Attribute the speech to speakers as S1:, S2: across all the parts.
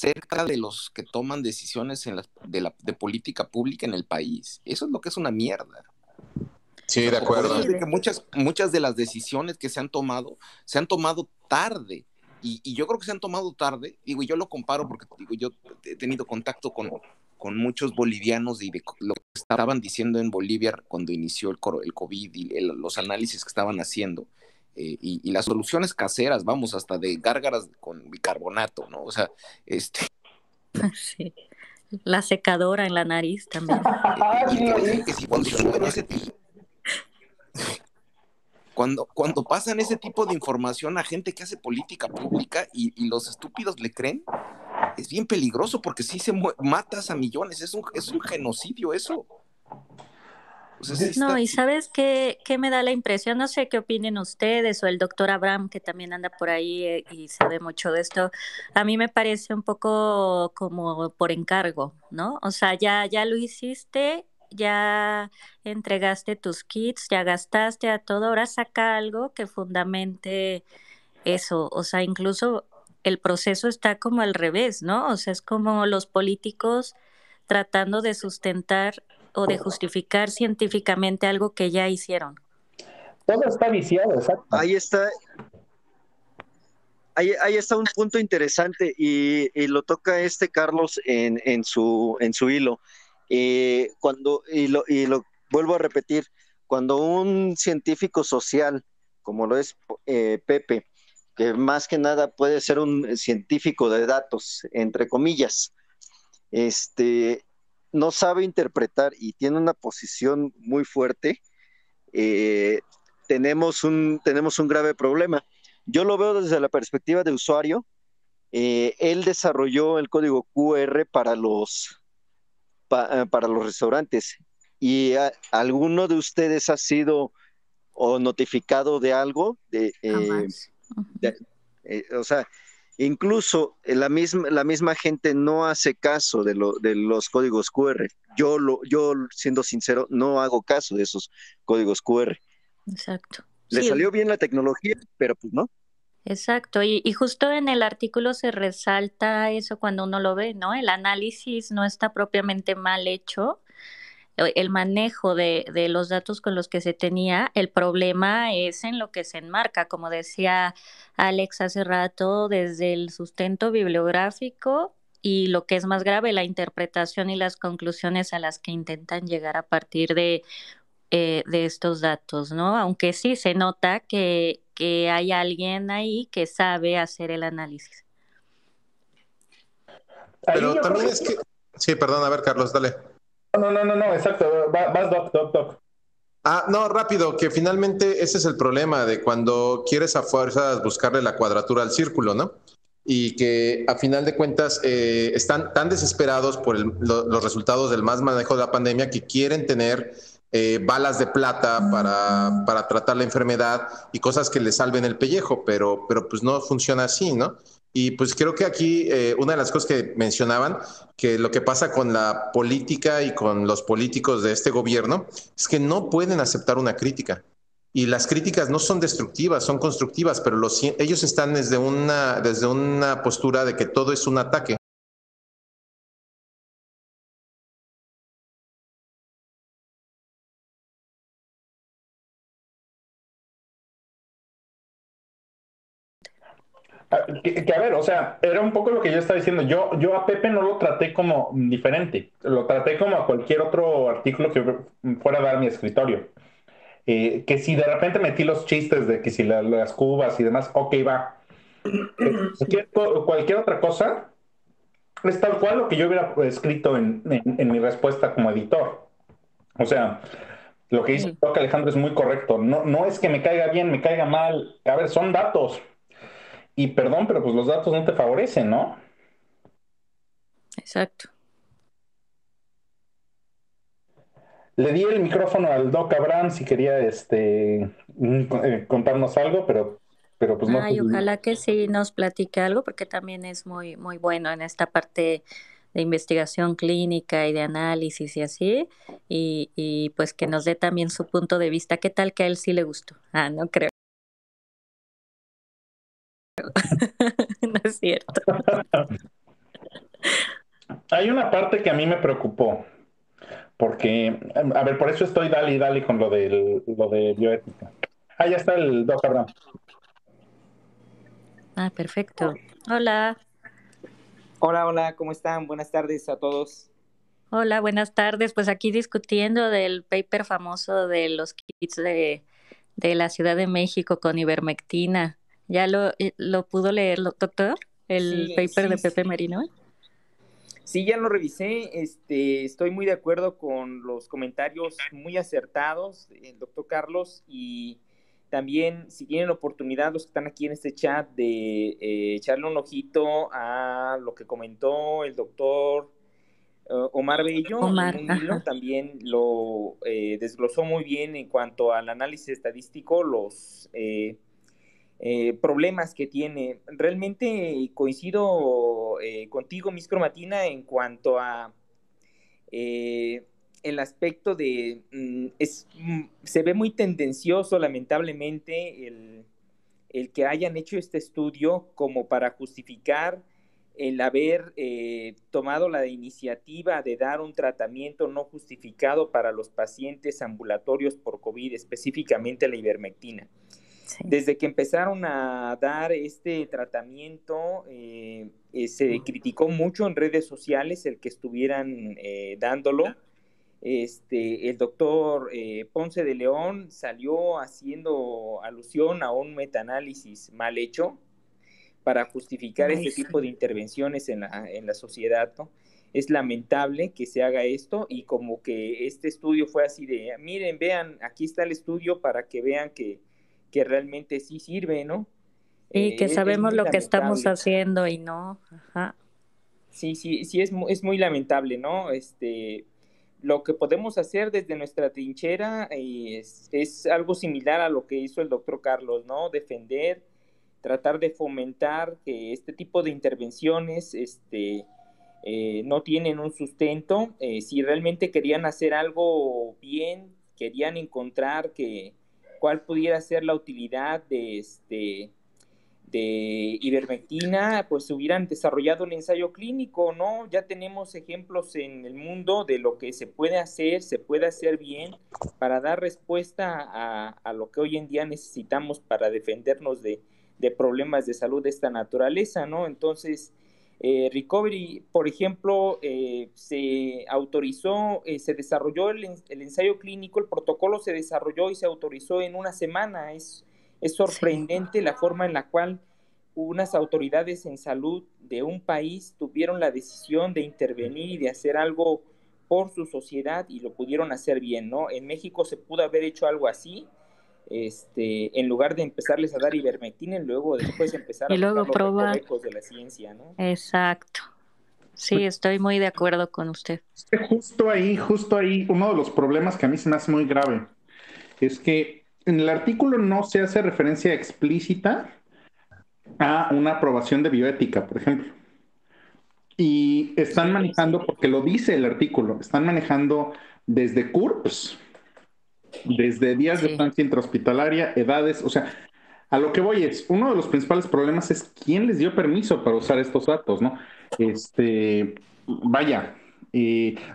S1: cerca de los que toman decisiones de política pública en el país. Eso es lo que es una mierda.
S2: Sí,
S1: O sea,
S2: de acuerdo.
S1: podemos ver que muchas de las decisiones que se han tomado tarde. Y yo creo que se han tomado tarde, digo, yo lo comparo porque digo, yo he tenido contacto con muchos bolivianos y de lo que estaban diciendo en Bolivia cuando inició el COVID y los análisis que estaban haciendo, y las soluciones caseras, vamos, hasta de gárgaras con bicarbonato, ¿no? O sea,
S3: Sí. La secadora en la nariz también.
S1: Que si cuando suben ese tipo, cuando pasan ese tipo de información a gente que hace política pública y los estúpidos le creen, es bien peligroso porque sí matas a millones, es un genocidio eso. O sea, sí
S3: No,
S1: está,
S3: y ¿sabes qué me da la impresión? No sé qué opinen ustedes o el doctor Abraham, que también anda por ahí y sabe mucho de esto. A mí me parece un poco como por encargo, ¿no? O sea, ya lo hiciste, ya entregaste tus kits, ya gastaste a todo, ahora saca algo que fundamente eso. O sea, incluso el proceso está como al revés, ¿no? O sea, es como los políticos tratando de sustentar o de justificar científicamente algo que ya hicieron.
S4: Todo está viciado, exacto.
S5: Ahí está un punto interesante y lo toca Carlos en su hilo. Y lo vuelvo a repetir, cuando un científico social, como lo es Pepe, que más que nada puede ser un científico de datos, entre comillas, no sabe interpretar y tiene una posición muy fuerte, tenemos un grave problema. Yo lo veo desde la perspectiva de usuario. Él desarrolló el código QR para los restaurantes. ¿Y alguno de ustedes ha sido o notificado de algo?
S3: Jamás.
S5: O sea, incluso la misma gente no hace caso de los códigos QR. Yo, siendo sincero, no hago caso de esos códigos QR.
S3: Exacto.
S5: Le
S3: Sí,
S5: salió bien la tecnología, pero pues no.
S3: exacto. Y justo en el artículo se resalta eso cuando uno lo ve, ¿no? El análisis no está propiamente mal hecho, el manejo de los datos con los que se tenía, el problema es en lo que se enmarca, como decía Alex hace rato, desde el sustento bibliográfico y lo que es más grave, la interpretación y las conclusiones a las que intentan llegar a partir de estos datos, ¿no? Aunque sí se nota que hay alguien ahí que sabe hacer el análisis.
S2: Pero también es que... Sí, perdón, a ver, Carlos, dale.
S4: No, exacto. Vas, Doc.
S2: No, rápido, que finalmente ese es el problema de cuando quieres a fuerzas buscarle la cuadratura al círculo, ¿no? Y que a final de cuentas están tan desesperados por los resultados del más manejo de la pandemia que quieren tener balas de plata para tratar la enfermedad y cosas que les salven el pellejo, pero pues no funciona así, ¿no? Y pues creo que aquí una de las cosas que mencionaban, que lo que pasa con la política y con los políticos de este gobierno es que no pueden aceptar una crítica. Y las críticas no son destructivas, son constructivas, pero ellos están desde una postura de que todo es un ataque.
S4: Que a ver, o sea, era un poco lo que yo estaba diciendo. Yo a Pepe no lo traté como diferente, lo traté como a cualquier otro artículo que fuera a dar mi escritorio. Que si de repente metí los chistes de que si las cubas y demás, ok, va. Cualquier otra cosa es tal cual lo que yo hubiera escrito en mi respuesta como editor. O sea, lo que dice el Doc Alejandro es muy correcto. No es que me caiga bien, me caiga mal. A ver, son datos. Y perdón, pero pues los datos no te favorecen, ¿no?
S3: Exacto.
S4: Le di el micrófono al Doc Abraham si quería contarnos algo, pero pues no.
S3: Ay, ojalá que sí nos platique algo, porque también es muy, muy bueno en esta parte de investigación clínica y de análisis y así, y pues que nos dé también su punto de vista. ¿Qué tal que a él sí le gustó? No creo. No es cierto.
S4: hay una parte que a mí me preocupó, porque, a ver, por eso estoy dale y dale con lo de bioética. Ya está el Doc Abraham.
S3: Perfecto. Hola.
S6: Hola, ¿cómo están? Buenas tardes a todos.
S3: Hola, buenas tardes. Pues aquí discutiendo del paper famoso de los kits de la Ciudad de México con ivermectina. ¿Ya lo pudo leer, doctor? El paper de Pepe Merino.
S6: Sí, ya lo revisé. Estoy muy de acuerdo con los comentarios muy acertados del doctor Carlos, y también, si tienen la oportunidad, los que están aquí en este chat, de echarle un ojito a lo que comentó el doctor Omar Bello en un hilo, también lo desglosó muy bien en cuanto al análisis estadístico, los problemas que tiene. Realmente coincido contigo, Miss Cromatina, en cuanto a el aspecto de se ve muy tendencioso, lamentablemente, el que hayan hecho este estudio como para justificar el haber tomado la iniciativa de dar un tratamiento no justificado para los pacientes ambulatorios por COVID, específicamente la ivermectina. Sí. Desde que empezaron a dar este tratamiento, se criticó mucho en redes sociales el que estuvieran dándolo. El doctor Ponce de León salió haciendo alusión a un metaanálisis mal hecho para justificar este tipo de intervenciones en la sociedad, ¿no? Es lamentable que se haga esto, y como que este estudio fue así de, miren, vean, aquí está el estudio para que vean que realmente sí sirve, ¿no?
S3: Y que sabemos lo que estamos haciendo y no. Ajá.
S6: Sí, es muy lamentable, ¿no? Lo que podemos hacer desde nuestra trinchera es algo similar a lo que hizo el doctor Carlos, ¿no? Defender, tratar de fomentar que este tipo de intervenciones no tienen un sustento. Si realmente querían hacer algo bien, querían encontrar cuál pudiera ser la utilidad de ivermectina, pues hubieran desarrollado un ensayo clínico, ¿no? Ya tenemos ejemplos en el mundo de lo que se puede hacer bien para dar respuesta a lo que hoy en día necesitamos para defendernos de problemas de salud de esta naturaleza, ¿no? Entonces, Recovery, por ejemplo, se autorizó, se desarrolló el ensayo clínico, el protocolo se desarrolló y se autorizó en una semana. Es sorprendente la forma en la cual unas autoridades en salud de un país tuvieron la decisión de intervenir y de hacer algo por su sociedad, y lo pudieron hacer bien, ¿no? En México se pudo haber hecho algo así, en lugar de empezarles a dar ivermectina y luego después empezar a buscar los recovecos de la ciencia, ¿no?
S3: Exacto. Sí, estoy muy de acuerdo con usted.
S4: Justo ahí, uno de los problemas que a mí se me hace muy grave es que en el artículo no se hace referencia explícita a una aprobación de bioética, por ejemplo. Y están manejando, porque lo dice el artículo, están manejando desde CURPS, desde días de estancia intrahospitalaria, edades, o sea, a lo que voy es, uno de los principales problemas es quién les dio permiso para usar estos datos, ¿no? Vaya,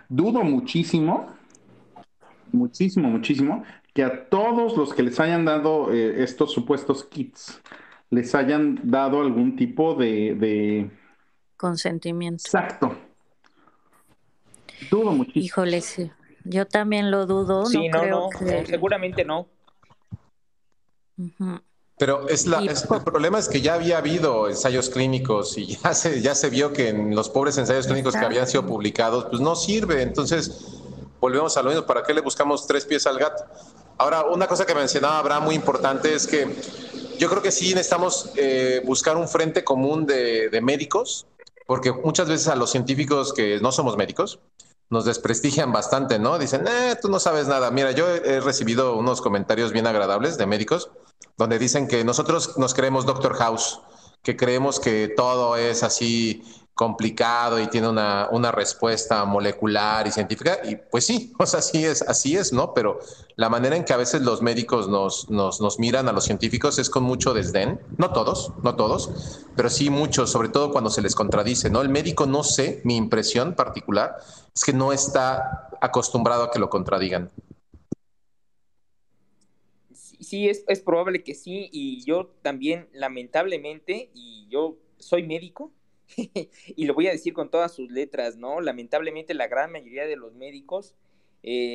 S4: dudo muchísimo que a todos los que les hayan dado estos supuestos kits les hayan dado algún tipo de
S3: consentimiento.
S4: Exacto. Dudo muchísimo.
S3: Híjole, sí. Yo también lo dudo.
S6: Sí, no, seguramente no.
S2: Pero el problema es que ya había habido ensayos clínicos y ya se vio que en los pobres ensayos clínicos que habían sido publicados, pues no sirve. Entonces, volvemos a lo mismo. ¿Para qué le buscamos tres pies al gato? Ahora, una cosa que mencionaba Abraham muy importante es que yo creo que sí necesitamos buscar un frente común de médicos, porque muchas veces a los científicos que no somos médicos nos desprestigian bastante, ¿no? Dicen, tú no sabes nada. Mira, yo he recibido unos comentarios bien agradables de médicos donde dicen que nosotros nos creemos Doctor House, que creemos que todo es así, complicado y tiene una respuesta molecular y científica, y pues sí, o sea, así es, ¿no? Pero la manera en que a veces los médicos nos miran a los científicos es con mucho desdén, no todos, pero sí muchos, sobre todo cuando se les contradice, ¿no? El médico, no sé, mi impresión particular es que no está acostumbrado a que lo contradigan.
S6: Sí, es probable que sí, y yo también, lamentablemente, y yo soy médico, y lo voy a decir con todas sus letras, ¿no? Lamentablemente la gran mayoría de los médicos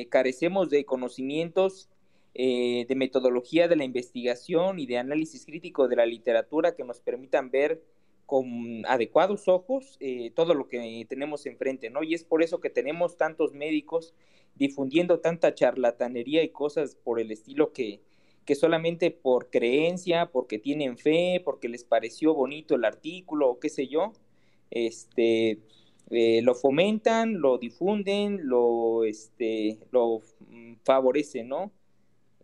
S6: carecemos de conocimientos, de metodología de la investigación y de análisis crítico de la literatura que nos permitan ver con adecuados ojos todo lo que tenemos enfrente, ¿no? Y es por eso que tenemos tantos médicos difundiendo tanta charlatanería y cosas por el estilo que solamente por creencia, porque tienen fe, porque les pareció bonito el artículo o qué sé yo, lo fomentan, lo difunden, lo favorecen, ¿no?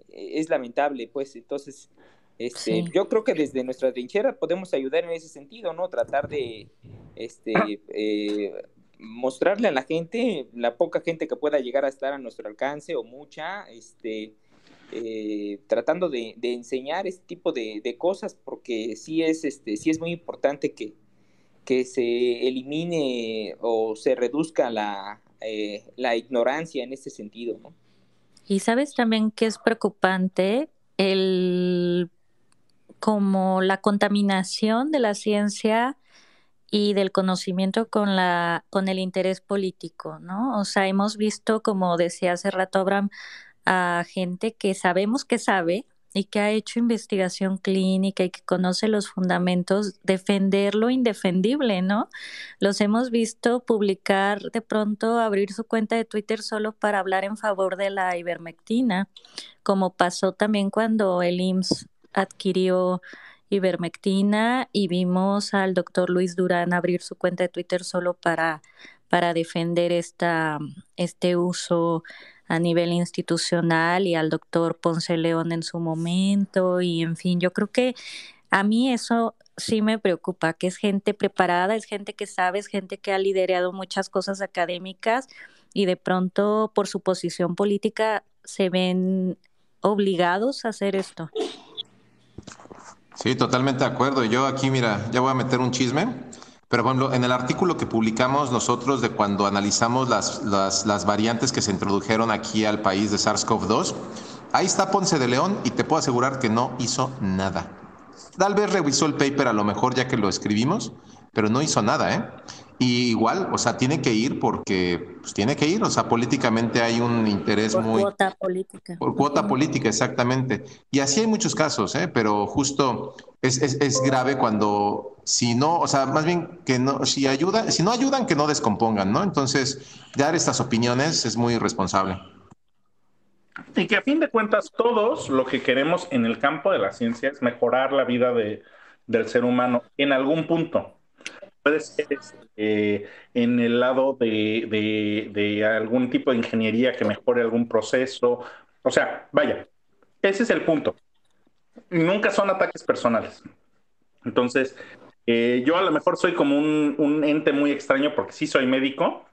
S6: Es lamentable, pues. Entonces,
S3: Sí.
S6: yo creo que desde nuestra trinchera podemos ayudar en ese sentido, ¿no? Tratar de mostrarle a la gente, la poca gente que pueda llegar a estar a nuestro alcance o mucha, tratando de enseñar este tipo de cosas, porque sí es muy importante que se elimine o se reduzca la ignorancia en este sentido, ¿no?
S3: Y sabes también que es preocupante como la contaminación de la ciencia y del conocimiento con el interés político, ¿no? O sea, hemos visto, como decía hace rato Abraham, a gente que sabemos que sabe y que ha hecho investigación clínica y que conoce los fundamentos, defender lo indefendible, ¿no? Los hemos visto publicar de pronto, abrir su cuenta de Twitter solo para hablar en favor de la ivermectina, como pasó también cuando el IMSS adquirió ivermectina y vimos al doctor Luis Durán abrir su cuenta de Twitter solo para defender este uso a nivel institucional, y al doctor Ponce León en su momento, y en fin, yo creo que a mí eso sí me preocupa, que es gente preparada, es gente que sabe, es gente que ha liderado muchas cosas académicas y de pronto por su posición política se ven obligados a hacer esto.
S2: Sí, totalmente de acuerdo. Yo aquí, mira, ya voy a meter un chisme, pero por ejemplo, en el artículo que publicamos nosotros de cuando analizamos las variantes que se introdujeron aquí al país de SARS-CoV-2, ahí está Ponce de León y te puedo asegurar que no hizo nada. Tal vez revisó el paper a lo mejor ya que lo escribimos, pero no hizo nada, ¿eh? Y igual, o sea, tiene que ir porque pues, tiene que ir, o sea, políticamente hay un interés
S3: Por
S2: muy...
S3: cuota política.
S2: Por cuota política, exactamente. Y así hay muchos casos, ¿eh? Pero justo es grave cuando, si no, o sea, más bien que no, si no ayudan, que no descompongan, ¿no? Entonces, dar estas opiniones es muy irresponsable.
S4: Y que a fin de cuentas todos lo que queremos en el campo de la ciencia es mejorar la vida del ser humano en algún punto. Puede ser en el lado de algún tipo de ingeniería que mejore algún proceso. O sea, vaya, ese es el punto. Nunca son ataques personales. Entonces, yo a lo mejor soy como un ente muy extraño porque sí soy médico,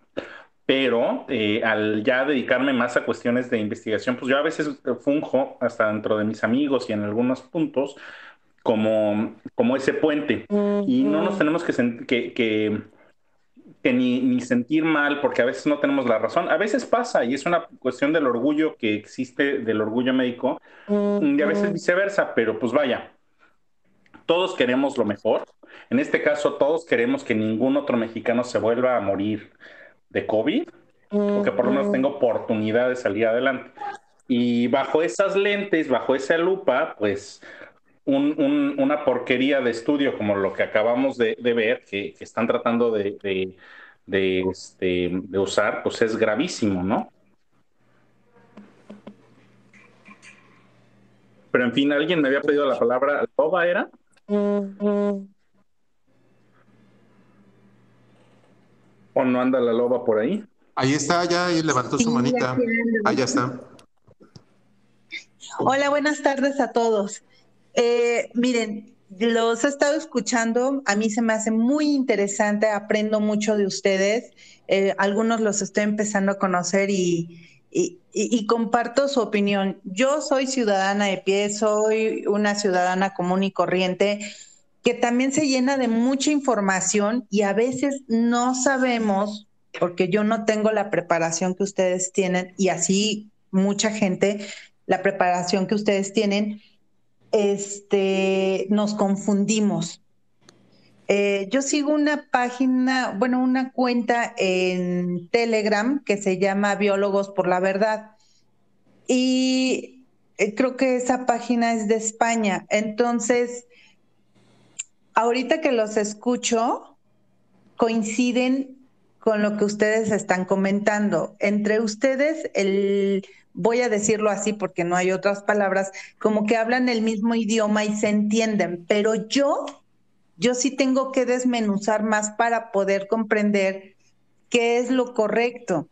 S4: pero al ya dedicarme más a cuestiones de investigación, pues yo a veces funjo hasta dentro de mis amigos y en algunos puntos como ese puente. Y no nos tenemos que ni sentir mal porque a veces no tenemos la razón. A veces pasa y es una cuestión del orgullo que existe, del orgullo médico, y a veces viceversa, pero pues vaya, todos queremos lo mejor. En este caso, todos queremos que ningún otro mexicano se vuelva a morir de COVID o que por lo menos tenga oportunidad de salir adelante. Y bajo esas lentes, bajo esa lupa, pues una porquería de estudio como lo que acabamos de ver, que están tratando de usar, pues es gravísimo, ¿no? Pero en fin, alguien me había pedido la palabra. ¿Loba era? ¿O no anda la loba por ahí?
S2: Ahí está, ya ahí levantó su manita. Ahí ya está.
S7: Hola, buenas tardes a todos. Miren, Los he estado escuchando, a mí se me hace muy interesante, aprendo mucho de ustedes, algunos los estoy empezando a conocer y comparto su opinión. Yo soy ciudadana de pie, soy una ciudadana común y corriente que también se llena de mucha información y a veces no sabemos, porque yo no tengo la preparación que ustedes tienen y así mucha gente, la preparación que ustedes tienen, nos confundimos. Yo sigo una página, bueno, una cuenta en Telegram que se llama Biólogos por la Verdad y creo que esa página es de España. Entonces, ahorita que los escucho, coinciden con lo que ustedes están comentando. Entre ustedes, voy a decirlo así porque no hay otras palabras, como que hablan el mismo idioma y se entienden, pero yo sí tengo que desmenuzar más para poder comprender qué es lo correcto.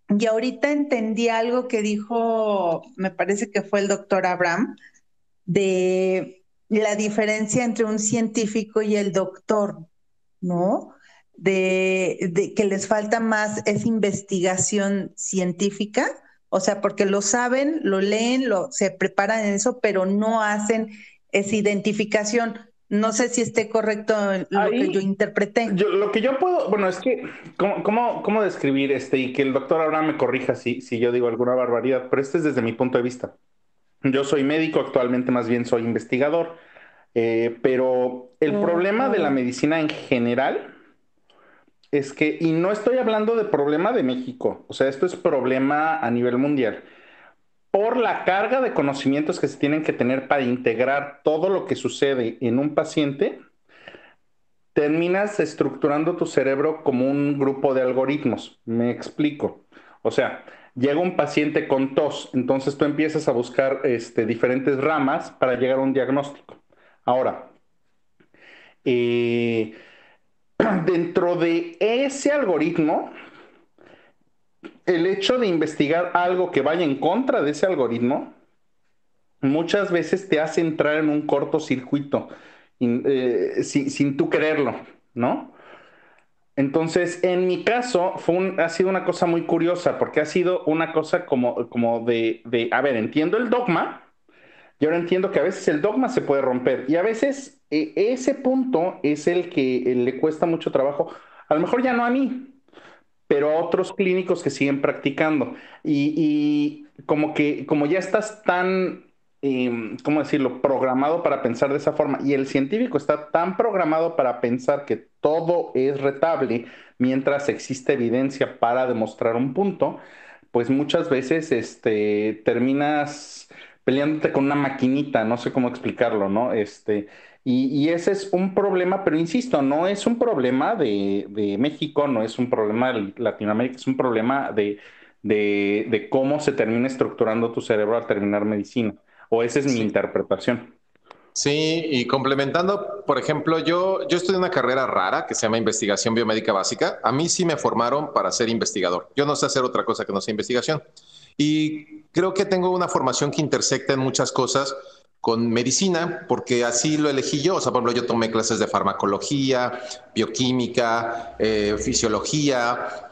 S7: Y ahorita entendí algo que dijo, me parece que fue el doctor Abraham, de la diferencia entre un científico y el doctor, ¿no? De que les falta más esa investigación científica, o sea, porque lo saben, lo leen, se preparan en eso, pero no hacen esa identificación. No sé si esté correcto lo que yo interpreté.
S4: Lo que yo puedo, bueno, es que, ¿cómo describir y que el doctor Abraham me corrija si yo digo alguna barbaridad? Pero este es desde mi punto de vista. Yo soy médico, actualmente más bien soy investigador, pero el problema de la medicina en general es que, y no estoy hablando de problema de México, o sea, esto es problema a nivel mundial, por la carga de conocimientos que se tienen que tener para integrar todo lo que sucede en un paciente, terminas estructurando tu cerebro como un grupo de algoritmos. Me explico. O sea, llega un paciente con tos, entonces tú empiezas a buscar diferentes ramas para llegar a un diagnóstico. Ahora, dentro de ese algoritmo, el hecho de investigar algo que vaya en contra de ese algoritmo, muchas veces te hace entrar en un cortocircuito sin tú quererlo, ¿no? Entonces, en mi caso, ha sido una cosa muy curiosa, porque ha sido una cosa como a ver, entiendo el dogma, y ahora entiendo que a veces el dogma se puede romper, y a veces ese punto es el que le cuesta mucho trabajo, a lo mejor ya no a mí, pero a otros clínicos que siguen practicando. Y como ya estás tan, ¿cómo decirlo?, programado para pensar de esa forma, y el científico está tan programado para pensar que todo es retable mientras existe evidencia para demostrar un punto, pues muchas veces terminas peleándote con una maquinita, no sé cómo explicarlo, ¿no? Y ese es un problema, pero insisto, no es un problema de México, no es un problema de Latinoamérica, es un problema de cómo se termina estructurando tu cerebro al terminar medicina. O esa es mi interpretación.
S2: Sí, y complementando, por ejemplo, yo estudié una carrera rara que se llama investigación biomédica básica. A mí sí me formaron para ser investigador. Yo no sé hacer otra cosa que no sea investigación. Y creo que tengo una formación que intersecta en muchas cosas con medicina, porque así lo elegí yo. O sea, por ejemplo, yo tomé clases de farmacología, bioquímica, fisiología.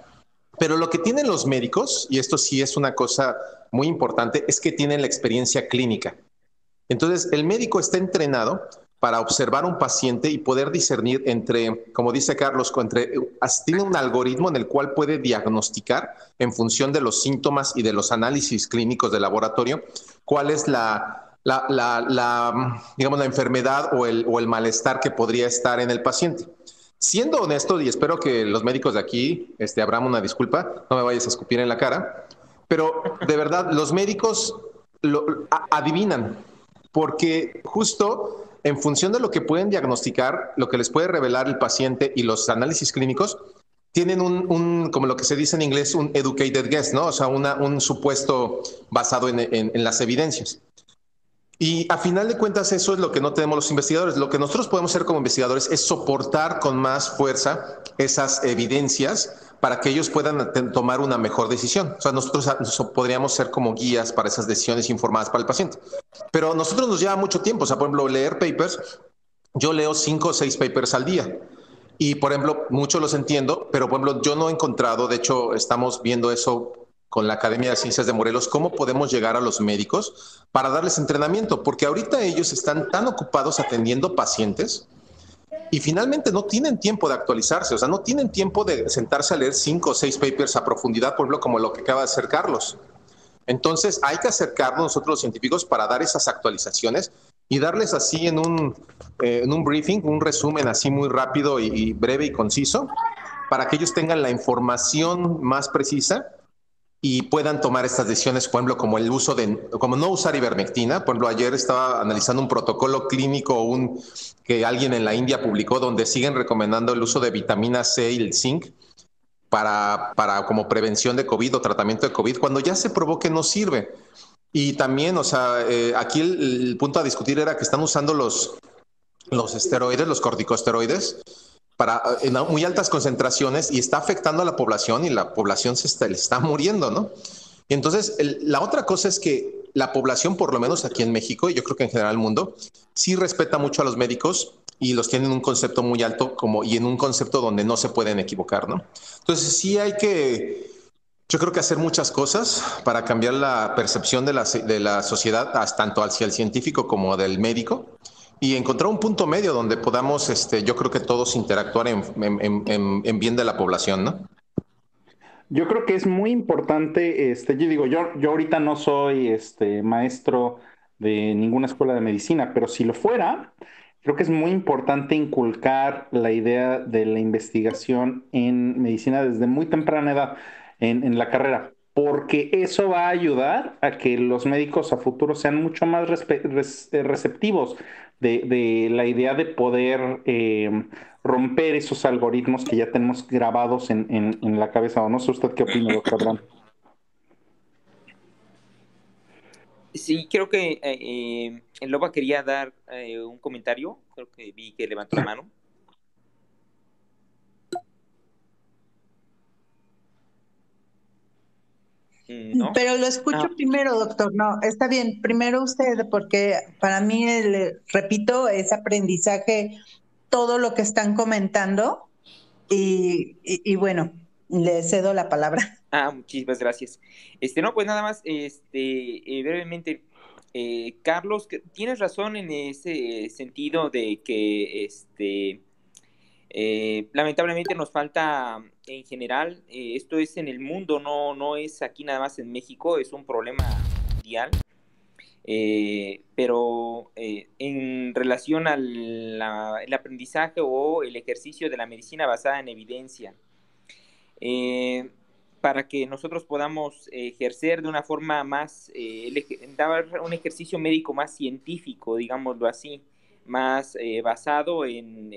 S2: Pero lo que tienen los médicos, y esto sí es una cosa muy importante, es que tienen la experiencia clínica. Entonces, el médico está entrenado para observar a un paciente y poder discernir entre, como dice Carlos, tiene un algoritmo en el cual puede diagnosticar en función de los síntomas y de los análisis clínicos de laboratorio cuál es digamos, la enfermedad o el malestar que podría estar en el paciente. Siendo honesto, y espero que los médicos de aquí, Abraham, una disculpa, no me vayas a escupir en la cara, pero de verdad, los médicos adivinan, porque justo en función de lo que pueden diagnosticar, lo que les puede revelar el paciente y los análisis clínicos, tienen como lo que se dice en inglés, un educated guess, ¿no? O sea, un supuesto basado en las evidencias. Y a final de cuentas eso es lo que no tenemos los investigadores. Lo que nosotros podemos hacer como investigadores es soportar con más fuerza esas evidencias para que ellos puedan tomar una mejor decisión. O sea, nosotros podríamos ser como guías para esas decisiones informadas para el paciente. Pero a nosotros nos lleva mucho tiempo. O sea, por ejemplo, leer papers yo leo 5 o 6 papers al día. Y, por ejemplo, muchos los entiendo, pero, por ejemplo, yo no he encontrado, de hecho, estamos viendo eso con la Academia de Ciencias de Morelos, cómo podemos llegar a los médicos para darles entrenamiento, porque ahorita ellos están tan ocupados atendiendo pacientes y finalmente no tienen tiempo de actualizarse, o sea, no tienen tiempo de sentarse a leer 5 o 6 papers a profundidad, por ejemplo, como lo que acaba de hacer Carlos. Entonces, hay que acercarnos nosotros los científicos para dar esas actualizaciones y darles así en un briefing, un resumen así muy rápido y breve y conciso, para que ellos tengan la información más precisa y puedan tomar estas decisiones, por ejemplo, como el uso como no usar ivermectina. Por ejemplo, ayer estaba analizando un protocolo clínico que alguien en la India publicó, donde siguen recomendando el uso de vitamina C y el zinc para como prevención de COVID o tratamiento de COVID, cuando ya se probó que no sirve. Y también, o sea, aquí el punto a discutir era que están usando los esteroides, los corticosteroides, en muy altas concentraciones, y está afectando a la población, y la población le está muriendo, ¿no? Y entonces, la otra cosa es que la población, por lo menos aquí en México, y yo creo que en general el mundo, sí respeta mucho a los médicos y los tienen en un concepto muy alto y en un concepto donde no se pueden equivocar, ¿no? Entonces, sí hay que, yo creo que hacer muchas cosas para cambiar la percepción de la sociedad, tanto hacia el científico como del médico, y encontrar un punto medio donde podamos, yo creo que todos interactuar en bien de la población, ¿no?
S4: Yo creo que es muy importante, yo digo, yo ahorita no soy maestro de ninguna escuela de medicina, pero si lo fuera, creo que es muy importante inculcar la idea de la investigación en medicina desde muy temprana edad en la carrera, porque eso va a ayudar a que los médicos a futuro sean mucho más receptivos de la idea de poder romper esos algoritmos que ya tenemos grabados en la cabeza. O no sé usted qué opina, doctor Ram.
S6: Sí, creo que el Loba quería dar un comentario. Creo que vi que levantó la mano. ¿No?
S7: Pero lo escucho primero, doctor. No, está bien. Primero usted, porque para mí, repito, es aprendizaje todo lo que están comentando. Y bueno, le cedo la palabra.
S6: Muchísimas gracias. No, pues nada más, brevemente, Carlos, tienes razón en ese sentido de que lamentablemente nos falta en general, esto es en el mundo, no es aquí nada más en México, es un problema mundial, pero en relación al el aprendizaje o el ejercicio de la medicina basada en evidencia, para que nosotros podamos ejercer de una forma más, dar un ejercicio médico más científico, digámoslo así, más basado en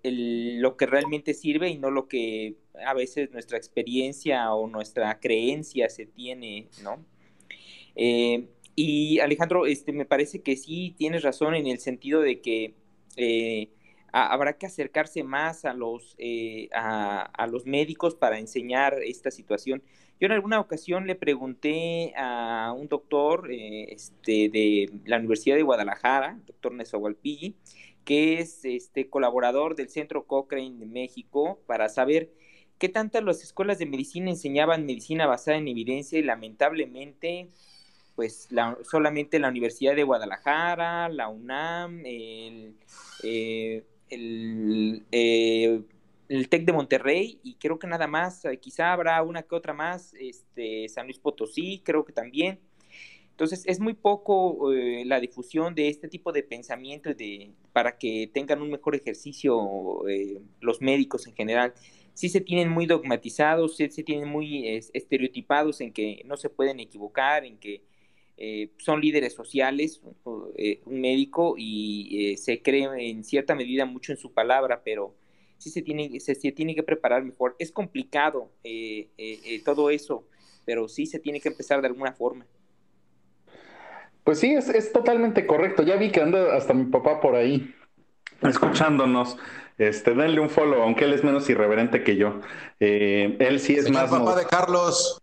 S6: lo que realmente sirve y no lo que a veces nuestra experiencia o nuestra creencia se tiene, ¿no? Y Alejandro, me parece que sí tienes razón en el sentido de que habrá que acercarse más a los médicos para enseñar esta situación. Yo en alguna ocasión le pregunté a un doctor de la Universidad de Guadalajara, doctor Nezahualpilli, que es colaborador del Centro Cochrane de México, para saber qué tantas las escuelas de medicina enseñaban medicina basada en evidencia, y lamentablemente pues solamente la Universidad de Guadalajara, la UNAM, el TEC de Monterrey, y creo que nada más, quizá habrá una que otra más, San Luis Potosí, creo que también. Entonces es muy poco la difusión de este tipo de pensamiento para que tengan un mejor ejercicio los médicos en general. Sí se tienen muy dogmatizados, sí se tienen muy estereotipados en que no se pueden equivocar, en que son líderes sociales, un médico, y se cree en cierta medida mucho en su palabra, pero sí se tiene que preparar mejor. Es complicado todo eso, pero sí se tiene que empezar de alguna forma.
S4: Pues sí, es totalmente correcto. Ya vi que anda hasta mi papá por ahí escuchándonos. Denle un follow, aunque él es menos irreverente que yo. Él sí es
S2: Señor
S4: más...
S2: papá de Carlos,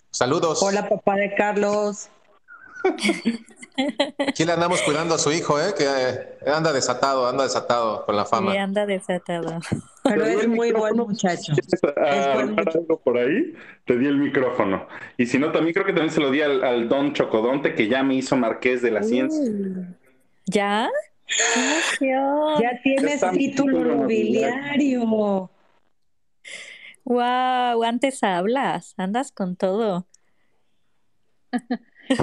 S2: saludos.
S7: Hola, papá de Carlos.
S2: Aquí le andamos cuidando a su hijo, que anda desatado con la
S3: Sí,
S2: fama.
S3: anda desatado.
S7: Pero
S4: Te di
S7: es
S4: el
S7: muy buen
S4: micrófono.
S7: muchacho.
S4: Si quieres
S7: Es buen
S4: armar
S7: muchacho.
S4: algo por ahí, te di el micrófono. Y si no, también creo que también se lo di al Don Chocodonte, que ya me hizo Marqués de la Ciencia.
S3: ¿Ya? ¡Qué emoción!
S7: Ya tienes
S4: está mi
S7: título
S4: título
S7: nobiliario.
S3: ¡Wow! Antes hablas, andas con todo.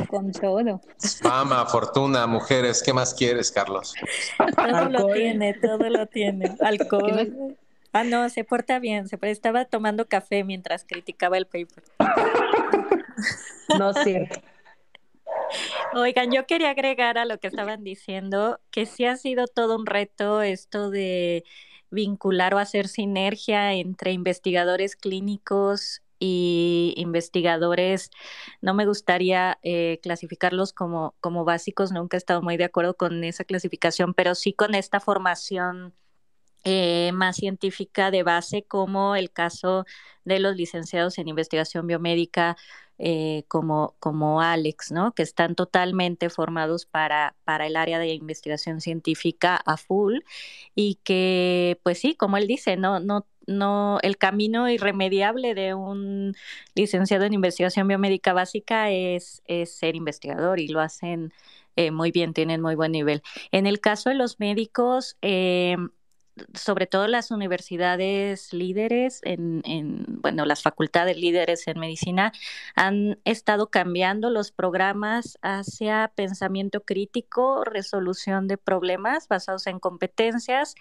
S8: Con todo.
S2: Fama, fortuna, mujeres, ¿qué más quieres, Carlos?
S3: Todo lo
S7: Alcohol.
S3: tiene, todo lo tiene.
S8: ¿Qué más?
S3: Alcohol. Ah, no, se porta bien. Estaba tomando café mientras criticaba el paper.
S7: No es cierto.
S3: Oigan, yo quería agregar a lo que estaban diciendo que sí ha sido todo un reto esto de vincular o hacer sinergia entre investigadores clínicos y investigadores. No me gustaría clasificarlos como básicos, nunca he estado muy de acuerdo con esa clasificación, pero sí con esta formación más científica de base, como el caso de los licenciados en investigación biomédica, como Alex, ¿no? Que están totalmente formados para el área de investigación científica a full y que, pues sí, como él dice, no, el camino irremediable de un licenciado en investigación biomédica básica es ser investigador y lo hacen muy bien, tienen muy buen nivel. En el caso de los médicos, sobre todo las universidades líderes, bueno, las facultades líderes en medicina, han estado cambiando los programas hacia pensamiento crítico, resolución de problemas basados en competencias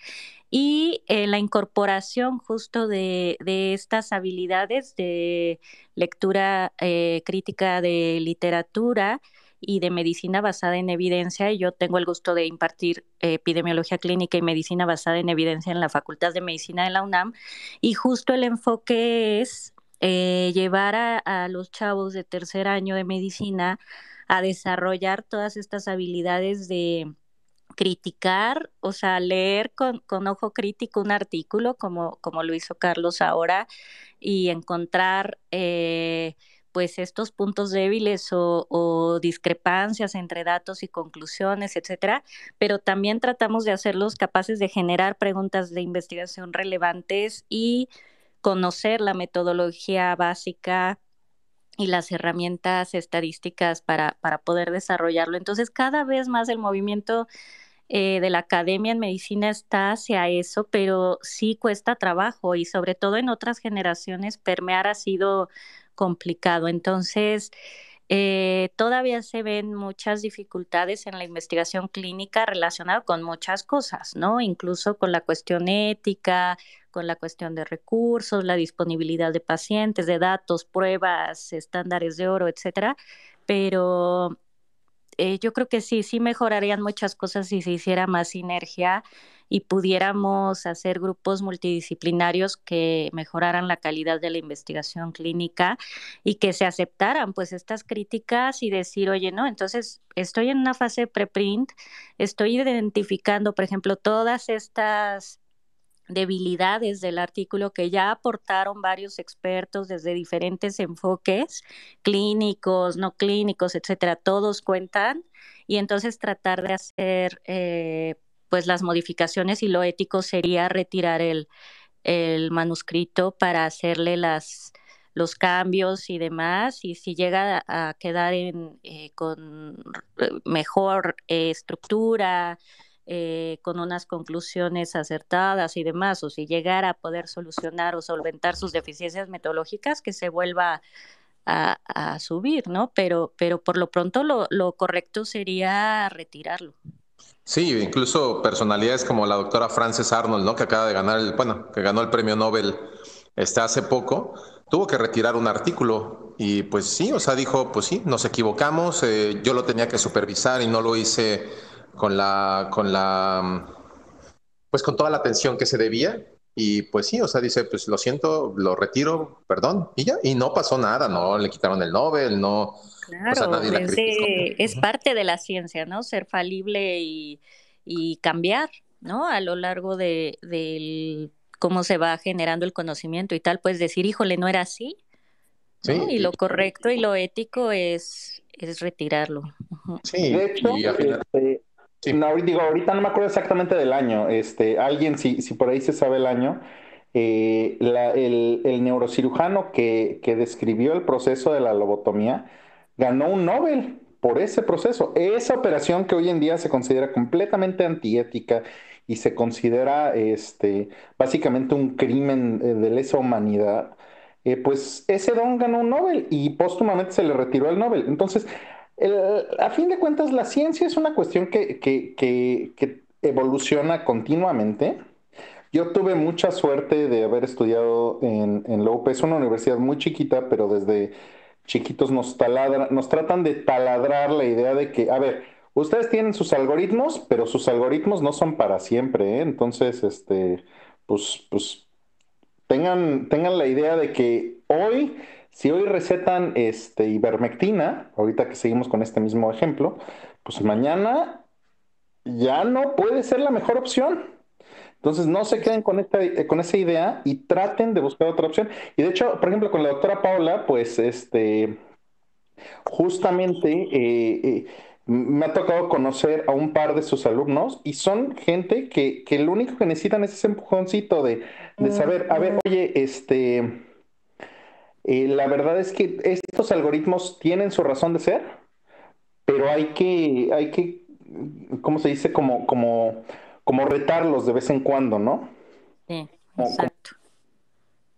S3: y la incorporación justo de estas habilidades de lectura crítica de literatura y de medicina basada en evidencia. Y yo tengo el gusto de impartir epidemiología clínica y medicina basada en evidencia en la Facultad de Medicina de la UNAM. Y justo el enfoque es llevar a los chavos de tercer año de medicina a desarrollar todas estas habilidades de criticar, o sea, leer con ojo crítico un artículo como lo hizo Carlos ahora y encontrar pues estos puntos débiles o discrepancias entre datos y conclusiones, etcétera, pero también tratamos de hacerlos capaces de generar preguntas de investigación relevantes y conocer la metodología básica y las herramientas estadísticas para poder desarrollarlo. Entonces, cada vez más el movimiento de la academia en medicina está hacia eso, pero sí cuesta trabajo y sobre todo en otras generaciones permear ha sido complicado. Entonces, todavía se ven muchas dificultades en la investigación clínica relacionada con muchas cosas, ¿no? Incluso con la cuestión ética, con la cuestión de recursos, la disponibilidad de pacientes, de datos, pruebas, estándares de oro, etcétera. Pero yo creo que sí mejorarían muchas cosas si se hiciera más sinergia y pudiéramos hacer grupos multidisciplinarios que mejoraran la calidad de la investigación clínica y que se aceptaran pues estas críticas y decir, oye, no, entonces estoy en una fase de preprint, estoy identificando, por ejemplo, todas estas debilidades del artículo que ya aportaron varios expertos desde diferentes enfoques, clínicos, no clínicos, etcétera, todos cuentan, y entonces tratar de hacer pues las modificaciones y lo ético sería retirar el manuscrito para hacerle los cambios y demás, y si llega a quedar con mejor estructura, con unas conclusiones acertadas y demás, o si llegara a poder solucionar o solventar sus deficiencias metodológicas, que se vuelva a subir, ¿no? Pero por lo pronto lo correcto sería retirarlo.
S2: Sí, incluso personalidades como la doctora Frances Arnold, ¿no? Que acaba de ganar que ganó el premio Nobel hace poco, tuvo que retirar un artículo y pues sí, o sea, dijo, pues sí, nos equivocamos, yo lo tenía que supervisar y no lo hice pues con toda la atención que se debía. Y pues sí, o sea, dice, pues lo siento, lo retiro, perdón, y ya, y no pasó nada, no le quitaron el Nobel, no, o sea,
S3: Claro,
S2: nadie la criticó.
S3: es parte de la ciencia, ¿no? Ser falible y cambiar, ¿no? A lo largo del cómo se va generando el conocimiento y tal, pues decir, híjole, no era así, ¿no? Y
S2: Sí,
S3: lo correcto y lo ético es retirarlo.
S2: Sí,
S4: De hecho,
S2: y al final, sí.
S4: no, digo, ahorita no me acuerdo exactamente del año. Alguien, si por ahí se sabe el año, el neurocirujano que describió el proceso de la lobotomía ganó un Nobel por ese proceso. Esa operación que hoy en día se considera completamente antiética y se considera básicamente un crimen de lesa humanidad, pues ese don ganó un Nobel y póstumamente se le retiró el Nobel. Entonces, a fin de cuentas, la ciencia es una cuestión que evoluciona continuamente. Yo tuve mucha suerte de haber estudiado en la UP. Es una universidad muy chiquita, pero desde chiquitos nos tratan de taladrar la idea de que, a ver, ustedes tienen sus algoritmos, pero sus algoritmos no son para siempre, ¿eh? Entonces, pues tengan la idea de que hoy, si hoy recetan ivermectina, ahorita que seguimos con este mismo ejemplo, pues mañana ya no puede ser la mejor opción. Entonces no se queden con esa idea y traten de buscar otra opción. Y de hecho, por ejemplo, con la doctora Paula, pues justamente me ha tocado conocer a un par de sus alumnos y son gente que lo único que necesitan es ese empujoncito de saber, a ver, oye, la verdad es que estos algoritmos tienen su razón de ser, pero hay que, ¿cómo se dice? Como retarlos de vez en cuando, ¿no?
S3: Sí,
S4: Como,
S3: exacto.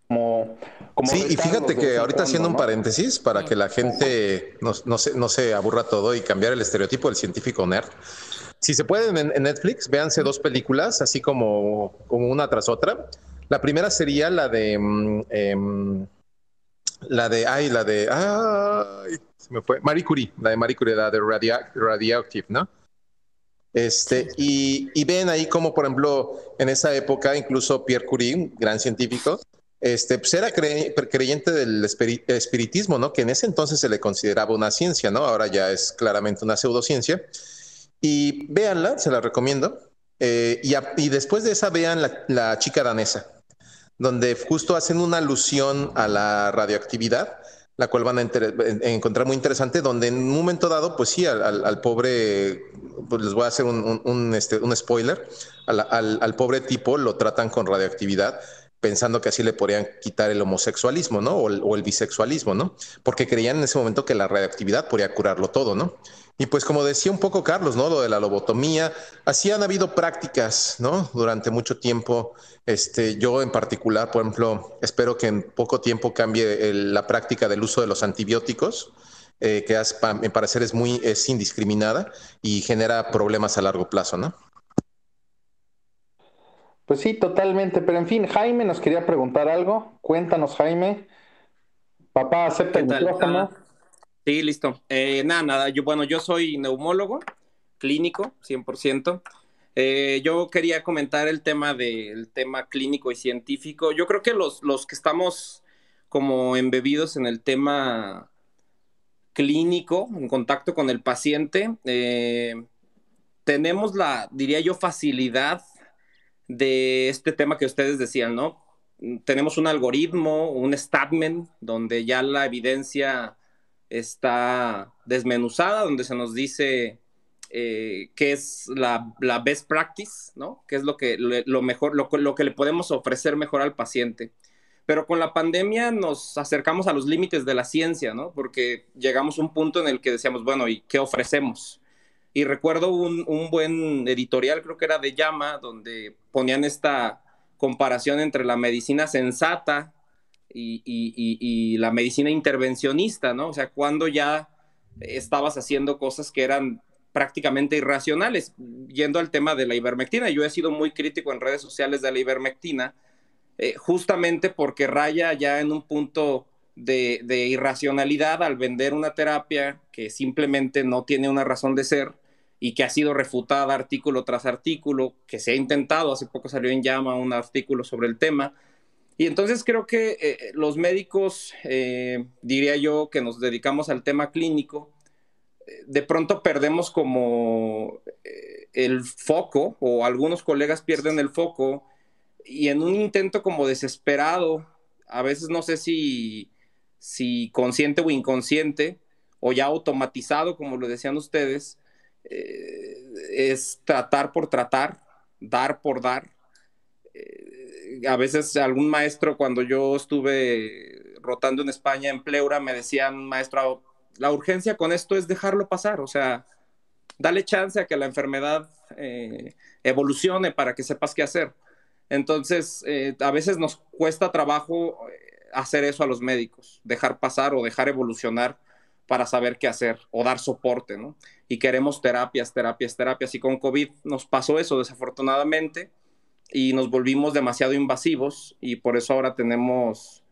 S4: como, como
S2: Sí, y
S4: retarlos
S2: fíjate
S4: de vez
S2: que
S4: en
S2: ahorita haciendo un
S4: cuando, ¿no?
S2: paréntesis para que la gente no se aburra todo y cambiar el estereotipo del científico nerd. Si se pueden en Netflix, véanse dos películas, así como una tras otra. La primera sería ay, se me fue, Marie Curie, la de Marie Curie, la de Radioactive, ¿no?
S3: Sí.
S2: Y ven ahí como, por ejemplo, en esa época, incluso Pierre Curie, un gran científico, pues era creyente del espiritismo, ¿no? Que en ese entonces se le consideraba una ciencia, ¿no? Ahora ya es claramente una pseudociencia. Y véanla, se la recomiendo. Y después de esa, vean la chica danesa, donde justo hacen una alusión a la radioactividad, la cual van a encontrar muy interesante, donde en un momento dado, pues sí, al pobre, pues les voy a hacer un spoiler, al pobre tipo lo tratan con radioactividad, pensando que así le podrían quitar el homosexualismo, ¿no? O el bisexualismo, ¿no? Porque creían en ese momento que la radioactividad podría curarlo todo, ¿no? Y pues como decía un poco Carlos, ¿no? Lo de la lobotomía, así han habido prácticas, ¿no? Durante mucho tiempo. Yo en particular, por ejemplo, espero que en poco tiempo cambie la práctica del uso de los antibióticos, que mi parecer es indiscriminada y genera problemas a largo plazo, ¿no?
S4: Pues sí, totalmente. Pero en fin, Jaime nos quería preguntar algo. Cuéntanos, Jaime. Papá, acepta
S8: ¿Qué
S4: el
S8: tal?
S4: micrófono.
S8: Sí, listo. Nada, yo soy neumólogo, clínico, 100%. Yo quería comentar el tema clínico y científico. Yo creo que los que estamos como embebidos en el tema clínico, en contacto con el paciente, tenemos diría yo, facilidad de este tema que ustedes decían, ¿no? Tenemos un algoritmo, un statement, donde ya la evidencia está desmenuzada, donde se nos dice qué es la best practice, ¿no? Qué es lo mejor, lo que le podemos ofrecer mejor al paciente. Pero con la pandemia nos acercamos a los límites de la ciencia, ¿no? Porque llegamos a un punto en el que decíamos, bueno, ¿y qué ofrecemos? Y recuerdo un buen editorial, creo que era de Llama, donde ponían esta comparación entre la medicina sensata y la medicina intervencionista, ¿no? O sea, cuando ya estabas haciendo cosas que eran prácticamente irracionales, yendo al tema de la ivermectina. Yo he sido muy crítico en redes sociales de la ivermectina, justamente porque raya ya en un punto de irracionalidad al vender una terapia que simplemente no tiene una razón de ser y que ha sido refutada artículo tras artículo, que se ha intentado, hace poco salió en Llama un artículo sobre el tema. Y entonces creo que los médicos, diría yo, que nos dedicamos al tema clínico, de pronto perdemos como el foco, o algunos colegas pierden el foco, y en un intento como desesperado, a veces no sé si consciente o inconsciente, o ya automatizado, como lo decían ustedes, es tratar por tratar, dar por dar. A veces algún maestro, cuando yo estuve rotando en España, en Pleura, me decían, maestro, la urgencia con esto es dejarlo pasar, o sea, dale chance a que la enfermedad evolucione para que sepas qué hacer. Entonces, a veces nos cuesta trabajo hacer eso a los médicos, dejar pasar o dejar evolucionar para saber qué hacer o dar soporte, ¿no? Y queremos terapias, terapias, terapias. Y con COVID nos pasó eso, desafortunadamente, y nos volvimos demasiado invasivos y por eso ahora tenemos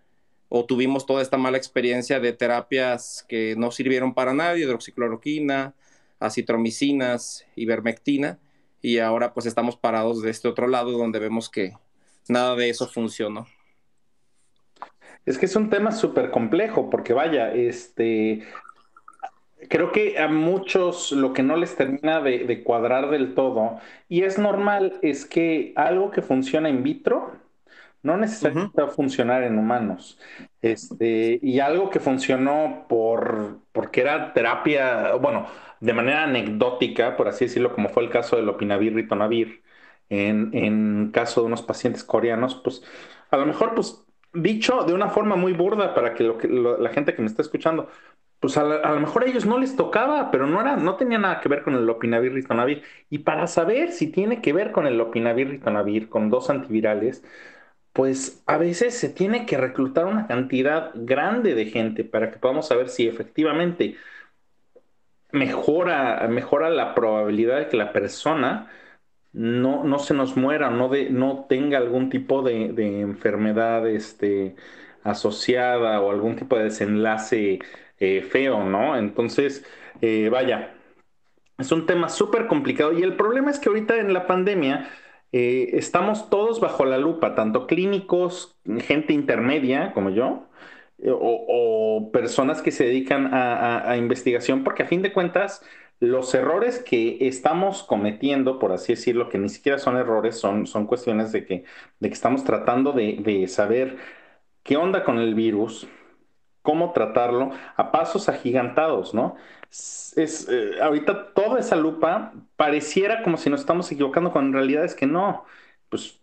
S8: o tuvimos toda esta mala experiencia de terapias que no sirvieron para nadie, hidroxicloroquina, acitromicinas, ivermectina, y ahora pues estamos parados de este otro lado donde vemos que nada de eso funcionó.
S4: Es que es un tema súper complejo, porque vaya, creo que a muchos lo que no les termina de cuadrar del todo, y es normal, es que algo que funciona in vitro no necesariamente va a funcionar en humanos. Y algo que funcionó porque era terapia, bueno, de manera anecdótica, por así decirlo, como fue el caso del Lopinavir, Ritonavir, en caso de unos pacientes coreanos, pues a lo mejor, pues dicho de una forma muy burda para que, la gente que me está escuchando, pues a lo mejor a ellos no les tocaba, pero no tenía nada que ver con el Lopinavir, Ritonavir. Y para saber si tiene que ver con el Lopinavir, Ritonavir, con dos antivirales, pues a veces se tiene que reclutar una cantidad grande de gente para que podamos saber si efectivamente mejora la probabilidad de que la persona no se nos muera, no tenga algún tipo de enfermedad asociada o algún tipo de desenlace feo, ¿no? Entonces, vaya. Es un tema súper complicado y el problema es que ahorita en la pandemia estamos todos bajo la lupa, tanto clínicos, gente intermedia como yo, o personas que se dedican a investigación, porque a fin de cuentas los errores que estamos cometiendo, por así decirlo, que ni siquiera son errores, son cuestiones de que estamos tratando de saber qué onda con el virus, cómo tratarlo a pasos agigantados, ¿no? Ahorita toda esa lupa pareciera como si nos estamos equivocando, cuando en realidad es que no. Pues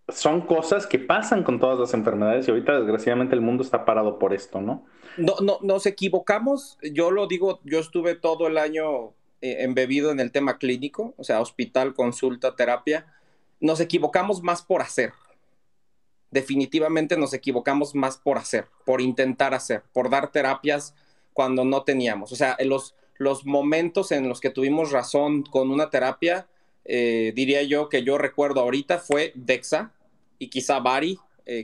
S4: son cosas que pasan con todas las enfermedades y ahorita desgraciadamente el mundo está parado por esto, ¿no?
S8: No, nos equivocamos, yo lo digo, yo estuve todo el año embebido en el tema clínico, o sea, hospital, consulta, terapia. Nos equivocamos más por hacer. Definitivamente nos equivocamos más por hacer, por intentar hacer, por dar terapias cuando no teníamos. O sea, los momentos en los que tuvimos razón con una terapia, diría yo que yo recuerdo ahorita fue Dexa y quizá Bari,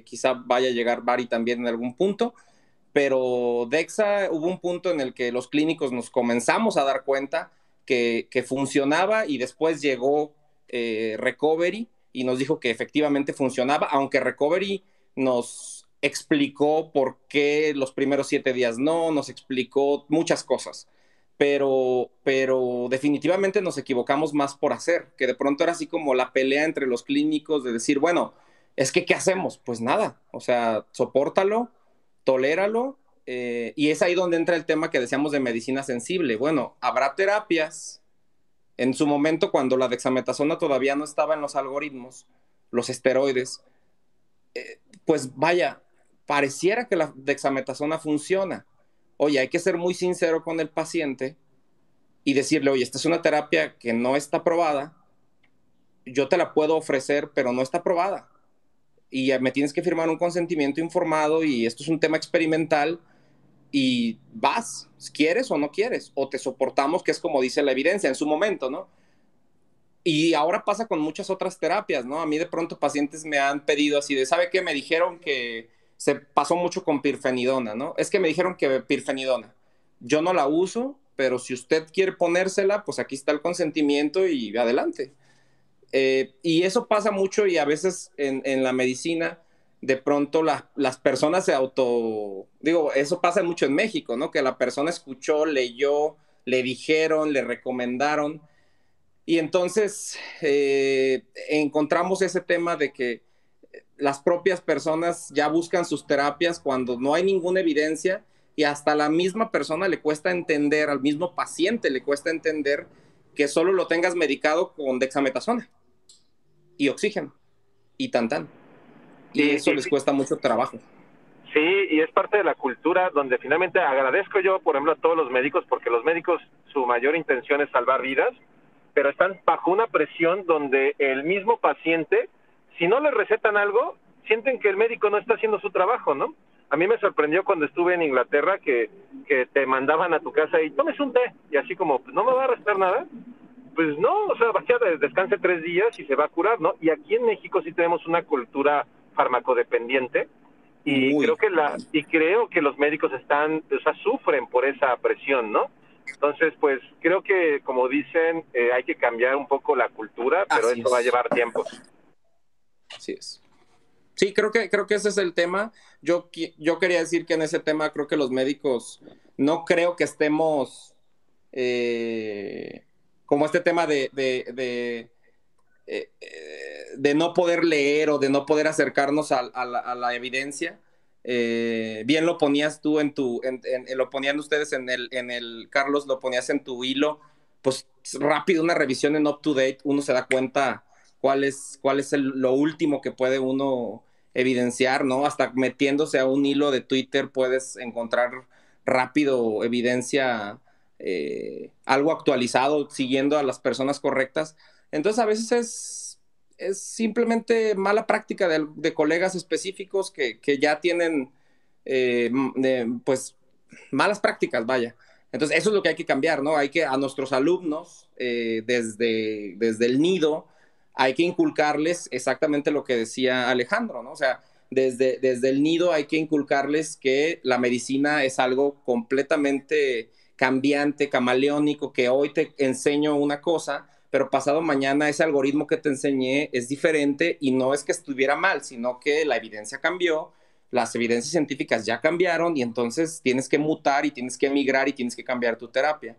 S8: quizá vaya a llegar Bari también en algún punto, pero Dexa hubo un punto en el que los clínicos nos comenzamos a dar cuenta que funcionaba y después llegó Recovery y nos dijo que efectivamente funcionaba, aunque Recovery nos explicó por qué los primeros 7 días no, nos explicó muchas cosas, pero definitivamente nos equivocamos más por hacer, que de pronto era así como la pelea entre los clínicos de decir, bueno, es que ¿qué hacemos? Pues nada, o sea, sopórtalo, toléralo, y es ahí donde entra el tema que decíamos de medicina sensible. Bueno, habrá terapias en su momento, cuando la dexametasona todavía no estaba en los algoritmos, los esteroides, pues vaya, pareciera que la dexametasona funciona. Oye, hay que ser muy sincero con el paciente y decirle, oye, esta es una terapia que no está probada, yo te la puedo ofrecer, pero no está probada. Y me tienes que firmar un consentimiento informado y esto es un tema experimental y vas, quieres o no quieres, o te soportamos, que es como dice la evidencia en su momento, ¿no? Y ahora pasa con muchas otras terapias, ¿no? A mí de pronto pacientes me han pedido así de, ¿sabe qué? Me dijeron que se pasó mucho con pirfenidona, ¿no? Es que me dijeron que pirfenidona, yo no la uso, pero si usted quiere ponérsela, pues aquí está el consentimiento y adelante. Y eso pasa mucho y a veces en la medicina de pronto las personas digo, eso pasa mucho en México, ¿no? Que la persona escuchó, leyó, le dijeron, le recomendaron, y entonces encontramos ese tema de que las propias personas ya buscan sus terapias cuando no hay ninguna evidencia y hasta a la misma persona le cuesta entender, al mismo paciente le cuesta entender que solo lo tengas medicado con dexametasona y oxígeno y tan. Y eso les cuesta mucho trabajo.
S2: Sí, y es parte de la cultura donde finalmente agradezco yo, por ejemplo, a todos los médicos, porque los médicos, su mayor intención es salvar vidas, pero están bajo una presión donde el mismo paciente, si no le recetan algo, sienten que el médico no está haciendo su trabajo, ¿no? A mí me sorprendió cuando estuve en Inglaterra que te mandaban a tu casa y tomes un té, y así como, pues no me va a restar nada. Pues no, o sea, vaya, descanse 3 días y se va a curar, ¿no? Y aquí en México sí tenemos una cultura farmacodependiente, y creo que los médicos sufren por esa presión, ¿no? Entonces, pues creo que, como dicen, hay que cambiar un poco la cultura, pero esto va a llevar tiempo.
S8: Así es. Sí, creo que ese es el tema. Yo quería decir que en ese tema creo que los médicos no creo que estemos como este tema de no poder leer o de no poder acercarnos a la evidencia. Bien lo ponías tú lo ponían ustedes en el Carlos, lo ponías en tu hilo, pues rápido una revisión en Up to Date, uno se da cuenta cuál es lo último que puede uno evidenciar, ¿no? Hasta metiéndose a un hilo de Twitter puedes encontrar rápido evidencia, algo actualizado, siguiendo a las personas correctas. Entonces a veces es simplemente mala práctica de colegas específicos que ya tienen pues malas prácticas, vaya. Entonces eso es lo que hay que cambiar, ¿no? Hay que a nuestros alumnos desde el nido hay que inculcarles exactamente lo que decía Alejandro, ¿no? O sea, desde el nido hay que inculcarles que la medicina es algo completamente cambiante, camaleónico, que hoy te enseño una cosa, pero pasado mañana ese algoritmo que te enseñé es diferente y no es que estuviera mal, sino que la evidencia cambió, las evidencias científicas ya cambiaron y entonces tienes que mutar y tienes que migrar y tienes que cambiar tu terapia.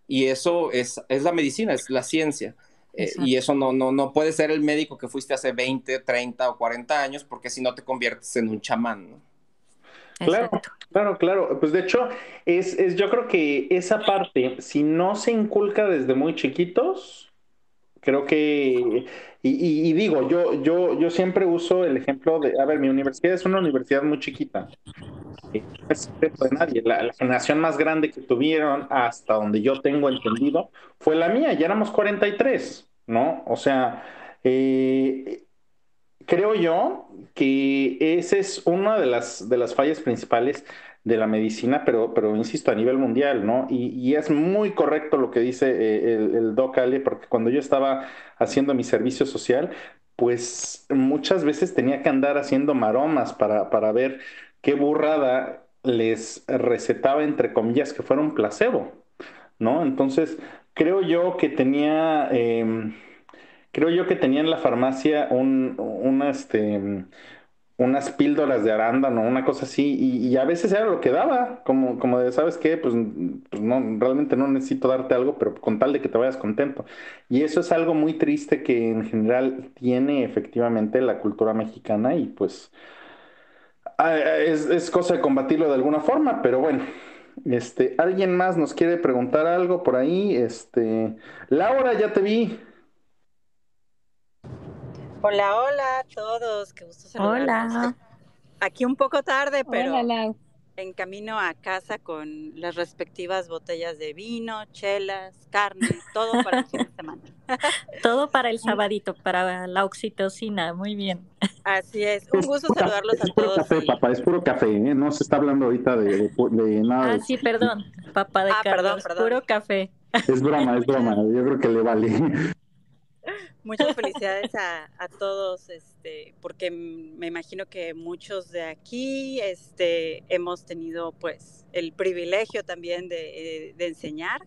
S8: Y eso es la medicina, es la ciencia. Y eso no puede ser el médico que fuiste hace 20, 30 o 40 años, porque si no te conviertes en un chamán, ¿no?
S4: Claro. Pues de hecho, yo creo que esa parte, si no se inculca desde muy chiquitos, creo que, y digo, yo siempre uso el ejemplo de, a ver, mi universidad es una universidad muy chiquita. No es secreto de nadie. La generación más grande que tuvieron, hasta donde yo tengo entendido, fue la mía, ya éramos 43, ¿no? O sea, creo yo que esa es una de las fallas principales de la medicina, pero insisto, a nivel mundial, ¿no? Y es muy correcto lo que dice el Doc Ale, porque cuando yo estaba haciendo mi servicio social, pues muchas veces tenía que andar haciendo maromas para ver qué burrada les recetaba, entre comillas, que fuera un placebo, ¿no? Entonces, creo yo que tenía en la farmacia unas píldoras de arándano, una cosa así, y a veces era lo que daba, como de, ¿sabes qué? Pues no, realmente no necesito darte algo, pero con tal de que te vayas contento. Y eso es algo muy triste que en general tiene efectivamente la cultura mexicana y pues es cosa de combatirlo de alguna forma, pero bueno. ¿Alguien más nos quiere preguntar algo por ahí? Laura, ya te vi.
S9: Hola, hola a todos, qué gusto saludarlos.
S3: Hola.
S9: Aquí un poco tarde, pero
S10: Hola, Lau.
S9: en camino a casa con las respectivas botellas de vino, chelas, carne, todo para el fin de semana.
S3: Todo para el sabadito, para la oxitocina, muy bien.
S9: Así es, un gusto saludarlos a
S4: Es puro
S9: todos.
S4: café, papá, es puro café, ¿eh? No se está hablando ahorita de nada.
S3: Ah, sí, perdón, papá de Carlos,
S9: perdón.
S3: puro café.
S4: Es broma, yo creo que le vale.
S9: Muchas felicidades a todos, porque me imagino que muchos de aquí hemos tenido pues el privilegio también de enseñar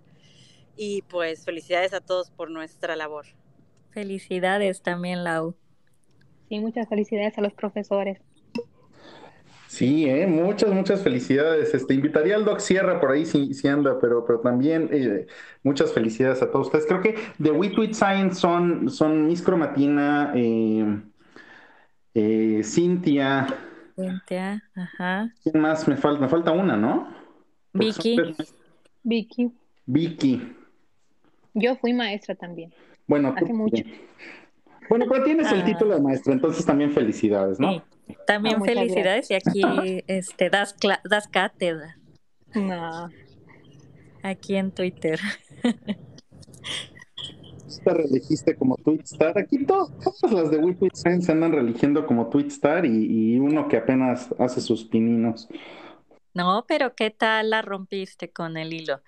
S9: y pues felicidades a todos por nuestra labor.
S3: Felicidades también, Lau.
S10: Sí, muchas felicidades a los profesores.
S4: Sí, muchas felicidades. Invitaría al Doc Sierra por ahí si anda, pero también muchas felicidades a todos ustedes. Creo que The Witwit Science son Miss Cromatina, Cintia.
S3: Cintia, ajá.
S4: ¿Quién más? Me falta una, ¿no? Porque son
S3: Vicky.
S4: tres maestras.
S10: Vicky.
S4: Vicky.
S10: Yo fui maestra también.
S4: Bueno,
S10: Hace mucho.
S4: Bueno, pero tienes el título de maestra, entonces también felicidades, ¿no?
S3: Sí, también
S10: muchas
S3: felicidades
S10: gracias.
S3: y aquí das cátedra.
S10: No.
S3: Aquí en Twitter.
S4: Te reelegiste como Twitstar. Aquí todas las de We Tweet Science se andan reeligiendo como Twitstar y uno que apenas hace sus pininos.
S3: No, pero ¿qué tal la rompiste con el hilo?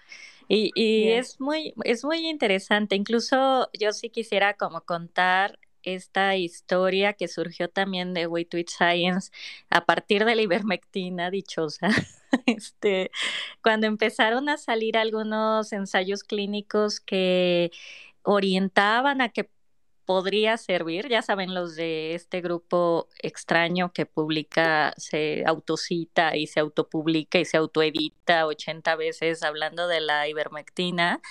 S3: Y
S10: Bien.
S3: es muy interesante. Incluso yo sí quisiera como contar esta historia que surgió también de We Tweet Science a partir de la ivermectina dichosa. Este, cuando empezaron a salir algunos ensayos clínicos que orientaban a que podría servir, ya saben, los de este grupo extraño que publica, se autocita y se autopublica y se autoedita 80 veces hablando de la ivermectina.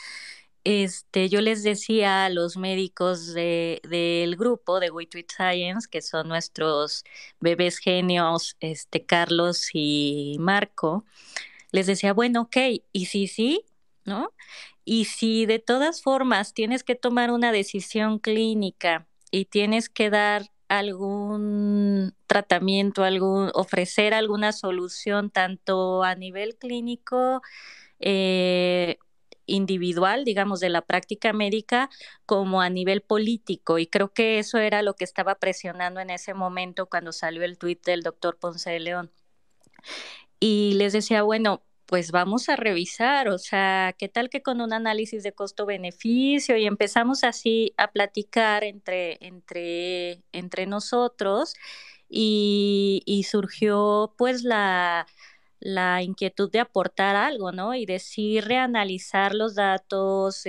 S3: Yo les decía a los médicos del grupo de We Treat Science, que son nuestros bebés genios, Carlos y Marco, les decía, bueno, ok, y si sí, ¿no? Y si de todas formas tienes que tomar una decisión clínica y tienes que dar algún tratamiento, ofrecer alguna solución, tanto a nivel clínico, eh, individual, digamos, de la práctica médica, como a nivel político. Y creo que eso era lo que estaba presionando en ese momento cuando salió el tuit del doctor Ponce de León. Y les decía, bueno, pues vamos a revisar, o sea, ¿qué tal que con un análisis de costo-beneficio? Y empezamos así a platicar entre nosotros y surgió pues la inquietud de aportar algo, ¿no? Y decir, reanalizar los datos,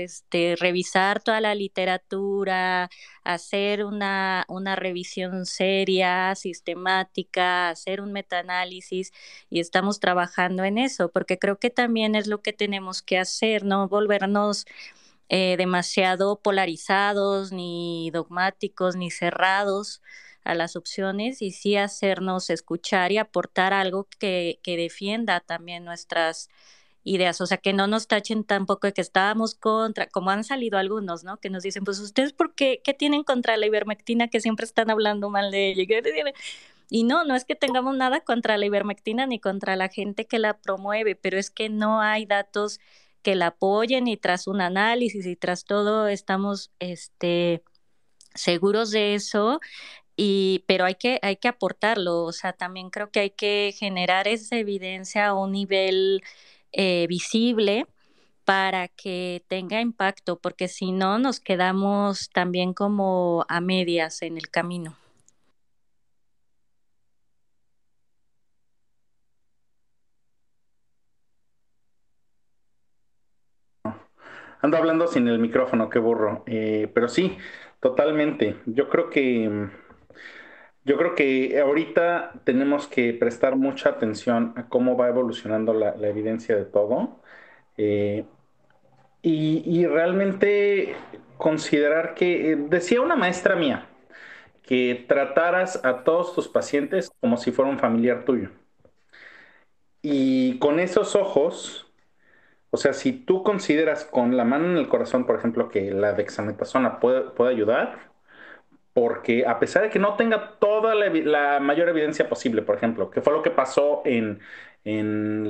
S3: revisar toda la literatura, hacer una revisión seria, sistemática, hacer un metaanálisis, y estamos trabajando en eso, porque creo que también es lo que tenemos que hacer, no volvernos demasiado polarizados, ni dogmáticos, ni cerrados a las opciones, y sí hacernos escuchar y aportar algo que defienda también nuestras ideas, o sea, que no nos tachen tampoco de que estábamos contra, como han salido algunos, ¿no? Que nos dicen, pues ustedes, ¿qué tienen contra la ivermectina, que siempre están hablando mal de ella? Y no es que tengamos nada contra la ivermectina ni contra la gente que la promueve, pero es que no hay datos que la apoyen, y tras un análisis y tras todo estamos seguros de eso. Pero hay que aportarlo, o sea, también creo que hay que generar esa evidencia a un nivel visible para que tenga impacto, porque si no nos quedamos también como a medias en el camino.
S4: Ando hablando sin el micrófono, qué burro. Pero sí, totalmente. Yo creo que ahorita tenemos que prestar mucha atención a cómo va evolucionando la evidencia de todo. Eh, y realmente considerar que, decía una maestra mía, que trataras a todos tus pacientes como si fuera un familiar tuyo. Y con esos ojos, o sea, si tú consideras con la mano en el corazón, por ejemplo, que la dexametasona puede ayudar, porque a pesar de que no tenga toda la mayor evidencia posible, por ejemplo, que fue lo que pasó en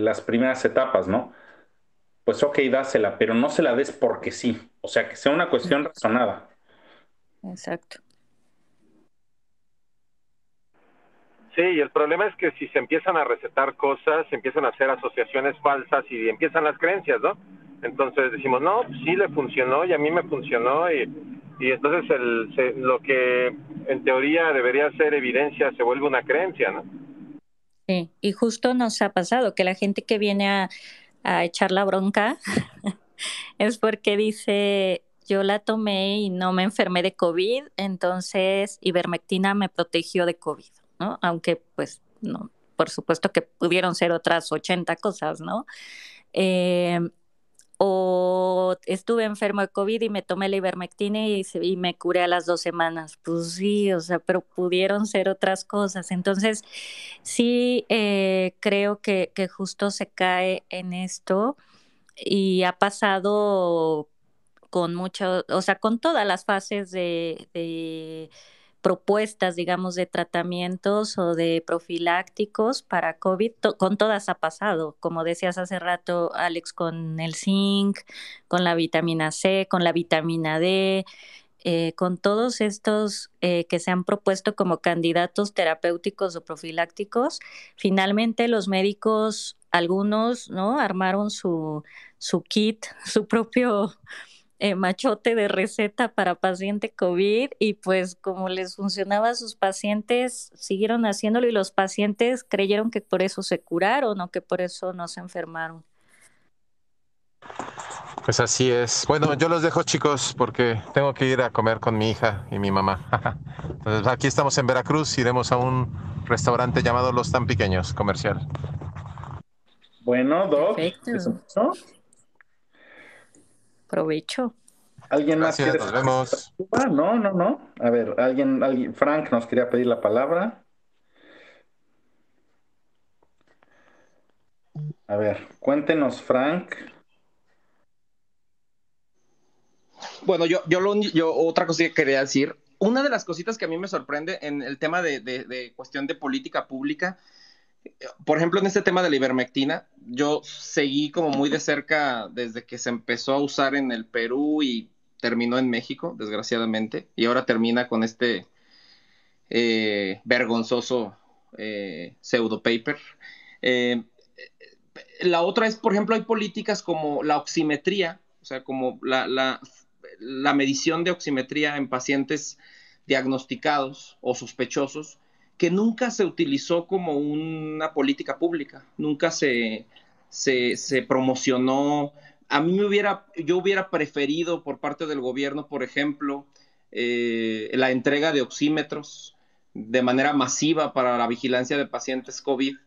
S4: las primeras etapas, ¿no? Pues ok, dásela, pero no se la des porque sí. O sea, que sea una cuestión razonada.
S3: Exacto.
S2: Sí, y el problema es que si se empiezan a recetar cosas, se empiezan a hacer asociaciones falsas y empiezan las creencias, ¿no? Entonces decimos, no, sí le funcionó y a mí me funcionó y entonces lo que en teoría debería ser evidencia se vuelve una creencia, ¿no?
S3: Sí, y justo nos ha pasado que la gente que viene a echar la bronca es porque dice, yo la tomé y no me enfermé de COVID, entonces ivermectina me protegió de COVID, ¿no? Aunque pues no, por supuesto que pudieron ser otras 80 cosas, ¿no? Eh, o estuve enfermo de COVID y me tomé la ivermectina y me curé a las 2 semanas. Pues sí, o sea, pero pudieron ser otras cosas. Entonces, sí, creo que justo se cae en esto y ha pasado con mucho, o sea, con todas las fases de propuestas, digamos, de tratamientos o de profilácticos para COVID, con todas ha pasado, como decías hace rato, Alex, con el zinc, con la vitamina C, con la vitamina D, con todos estos que se han propuesto como candidatos terapéuticos o profilácticos, finalmente los médicos, algunos, ¿no? Armaron su kit, su propio machote de receta para paciente COVID y pues como les funcionaba a sus pacientes, siguieron haciéndolo y los pacientes creyeron que por eso se curaron o que por eso no se enfermaron.
S2: Pues así es. Bueno, yo los dejo, chicos, porque tengo que ir a comer con mi hija y mi mamá. Entonces, aquí estamos en Veracruz, iremos a un restaurante llamado Los Tan Pequeños, comercial.
S4: Bueno, Doc,
S3: Perfecto.
S4: ¿no?
S3: Provecho.
S4: ¿Alguien más
S2: Gracias,
S4: quiere?
S2: nos vemos.
S4: No. A ver, alguien, Frank nos quería pedir la palabra. A ver, cuéntenos, Frank.
S8: Bueno, yo otra cosa que quería decir, una de las cositas que a mí me sorprende en el tema de cuestión de política pública, por ejemplo, en este tema de la ivermectina, yo seguí como muy de cerca desde que se empezó a usar en el Perú y terminó en México, desgraciadamente, y ahora termina con este vergonzoso pseudo paper. La otra es, por ejemplo, hay políticas como la oximetría, o sea, como la medición de oximetría en pacientes diagnosticados o sospechosos, que nunca se utilizó como una política pública, nunca se promocionó. A mí yo hubiera preferido por parte del gobierno, por ejemplo, la entrega de oxímetros de manera masiva para la vigilancia de pacientes COVID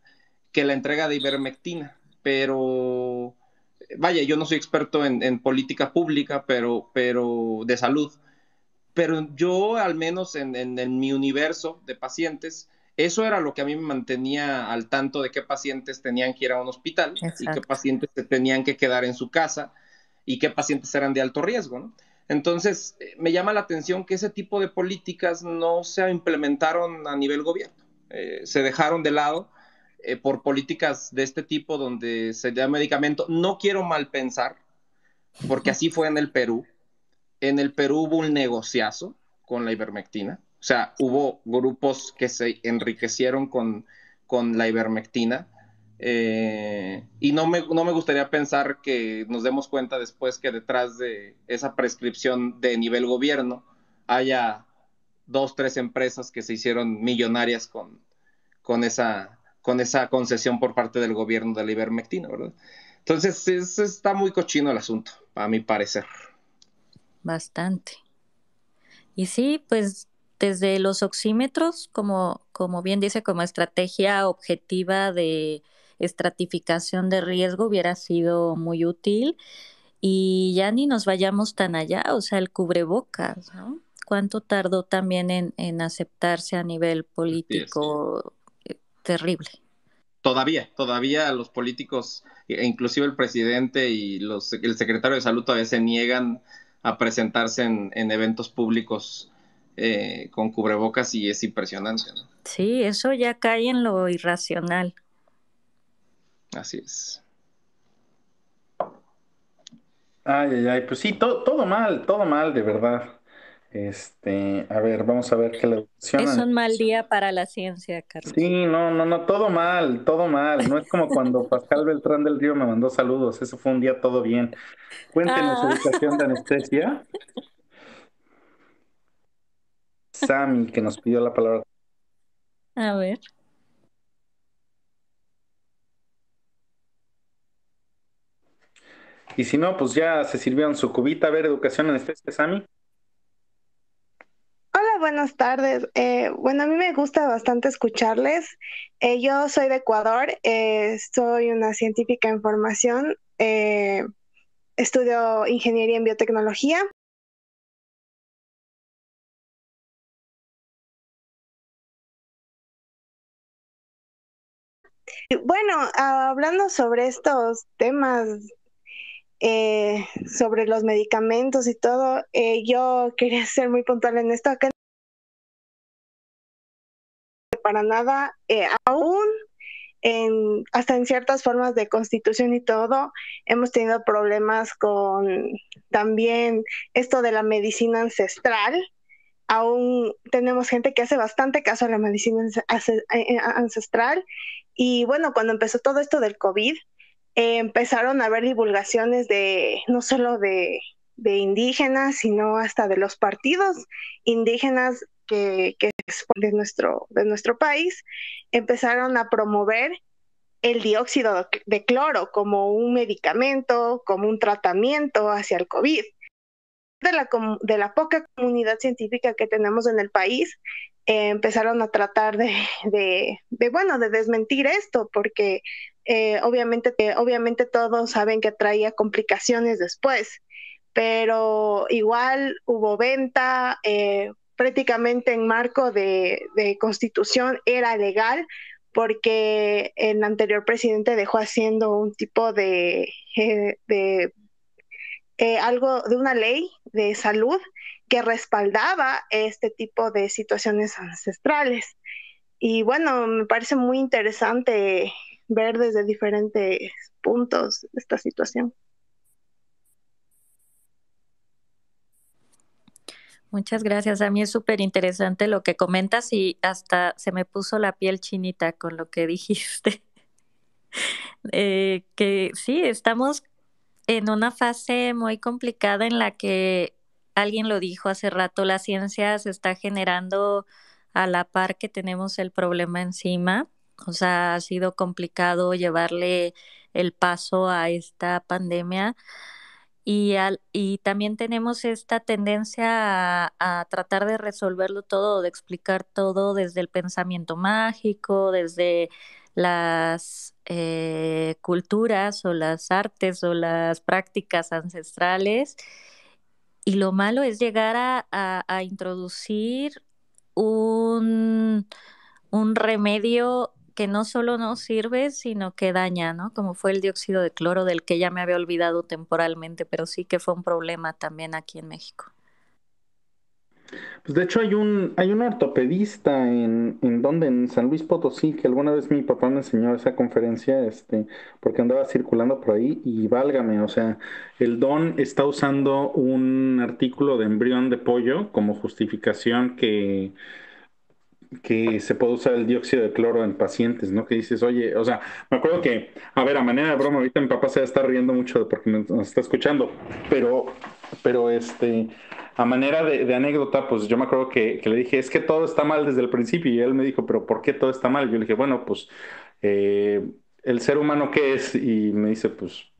S8: que la entrega de ivermectina, pero vaya, yo no soy experto en política pública, pero de salud, pero yo al menos en mi universo de pacientes, eso era lo que a mí me mantenía al tanto de qué pacientes tenían que ir a un hospital. Exacto. Y qué pacientes se tenían que quedar en su casa y qué pacientes eran de alto riesgo, ¿no? Entonces, me llama la atención que ese tipo de políticas no se implementaron a nivel gobierno, se dejaron de lado por políticas de este tipo donde se da medicamento. No quiero mal pensar, porque así fue en el Perú. En el Perú hubo un negociazo con la ivermectina. O sea, hubo grupos que se enriquecieron con la ivermectina. Y no me gustaría pensar que nos demos cuenta después que detrás de esa prescripción de nivel gobierno haya 2, 3 empresas que se hicieron millonarias con esa concesión por parte del gobierno de la ivermectina, ¿verdad? Entonces, está muy cochino el asunto, a mi parecer.
S3: Bastante. Y sí, pues desde los oxímetros, como bien dice, como estrategia objetiva de estratificación de riesgo hubiera sido muy útil. Y ya ni nos vayamos tan allá, o sea, el cubrebocas, ¿no? ¿Cuánto tardó también en aceptarse a nivel político? Terrible.
S8: Todavía los políticos, inclusive el presidente y el secretario de salud todavía se niegan a presentarse en eventos públicos con cubrebocas y es impresionante, ¿no?
S3: Sí, eso ya cae en lo irracional.
S8: Así es.
S4: Ay, pues sí, todo mal, de verdad. A ver, vamos a ver qué le educación.
S3: Es un mal día para la ciencia, Carlos.
S4: Sí, no, todo mal. No es como cuando Pascal Beltrán del Río me mandó saludos, eso fue un día todo bien. Cuéntenos educación de anestesia. Sammy, que nos pidió la palabra.
S3: A ver.
S4: Y si no, pues ya se sirvieron su cubita. A ver, educación en anestesia, Sammy.
S11: Hola, buenas tardes. Bueno, a mí me gusta bastante escucharles. Yo soy de Ecuador, soy una científica en formación. estudio ingeniería en biotecnología. Y bueno, hablando sobre estos temas, sobre los medicamentos y todo, yo quería ser muy puntual en esto, que para nada, aún hasta en ciertas formas de constitución y todo, hemos tenido problemas con también esto de la medicina ancestral. Aún tenemos gente que hace bastante caso a la medicina ancestral. Y bueno, cuando empezó todo esto del COVID, empezaron a haber divulgaciones de no solo de indígenas, sino hasta de los partidos indígenas que de nuestro país, empezaron a promover el dióxido de cloro como un medicamento, como un tratamiento hacia el COVID. De la poca comunidad científica que tenemos en el país, empezaron a tratar de desmentir esto, porque obviamente todos saben que traía complicaciones después, pero igual hubo venta, prácticamente en marco de constitución era legal, porque el anterior presidente dejó haciendo un tipo de algo de una ley de salud que respaldaba este tipo de situaciones ancestrales. Y bueno, me parece muy interesante ver desde diferentes puntos esta situación.
S3: Muchas gracias. A mí es súper interesante lo que comentas y hasta se me puso la piel chinita con lo que dijiste. Que sí, estamos en una fase muy complicada en la que alguien lo dijo hace rato, la ciencia se está generando a la par que tenemos el problema encima. O sea, ha sido complicado llevarle el paso a esta pandemia y también tenemos esta tendencia a tratar de resolverlo todo, de explicar todo desde el pensamiento mágico, desde las culturas o las artes o las prácticas ancestrales. Y lo malo es llegar a introducir un, un remedio que no solo no sirve, sino que daña, ¿no? Como fue el dióxido de cloro, del que ya me había olvidado temporalmente, pero sí que fue un problema también aquí en México.
S4: Pues de hecho hay un ortopedista en San Luis Potosí, que alguna vez mi papá me enseñó esa conferencia, porque andaba circulando por ahí y válgame, o sea, el don está usando un artículo de embrión de pollo como justificación que se puede usar el dióxido de cloro en pacientes, ¿no? Que dices, oye, o sea, me acuerdo que, a ver, a manera de broma, ahorita mi papá se está riendo mucho porque nos está escuchando, pero a manera de anécdota, pues yo me acuerdo que le dije, es que todo está mal desde el principio, y él me dijo, pero ¿por qué todo está mal? Yo le dije, bueno, pues, ¿el ser humano qué es? Y me dice, pues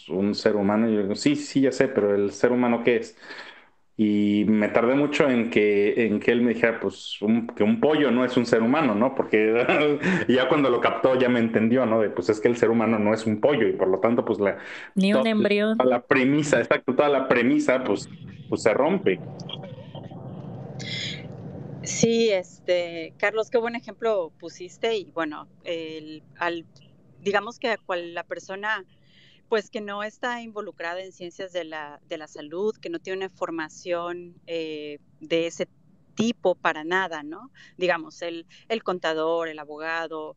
S4: un ser humano, y yo le digo, sí, sí, ya sé, pero ¿el ser humano qué es? Y me tardé mucho en que él me dijera, pues, que un pollo no es un ser humano, ¿no? Porque y ya cuando lo captó ya me entendió, ¿no? De, pues es que el ser humano no es un pollo y por lo tanto, pues,
S3: Ni un embrión.
S4: toda la premisa, exacto, toda la premisa, pues se rompe.
S9: Sí, Carlos, qué buen ejemplo pusiste y bueno, digamos que a la persona pues que no está involucrada en ciencias de la salud, que no tiene una formación de ese tipo para nada, ¿no? Digamos, el contador, el abogado,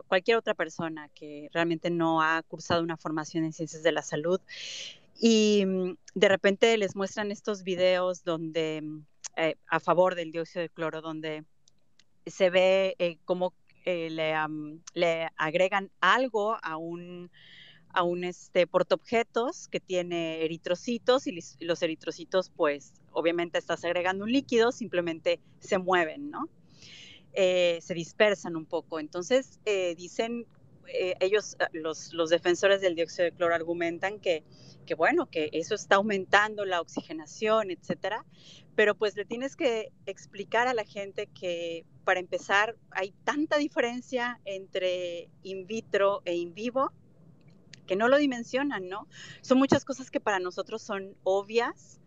S9: cualquier otra persona que realmente no ha cursado una formación en ciencias de la salud y de repente les muestran estos videos donde a favor del dióxido de cloro, donde se ve cómo le agregan algo a un portaobjetos que tiene eritrocitos y los eritrocitos, pues obviamente estás agregando un líquido, simplemente se mueven, ¿no? Se dispersan un poco. Entonces dicen ellos, los defensores del dióxido de cloro argumentan que bueno, que eso está aumentando la oxigenación, etcétera, pero pues le tienes que explicar a la gente que para empezar hay tanta diferencia entre in vitro e in vivo que no lo dimensionan, ¿no? Son muchas cosas que para nosotros son obvias,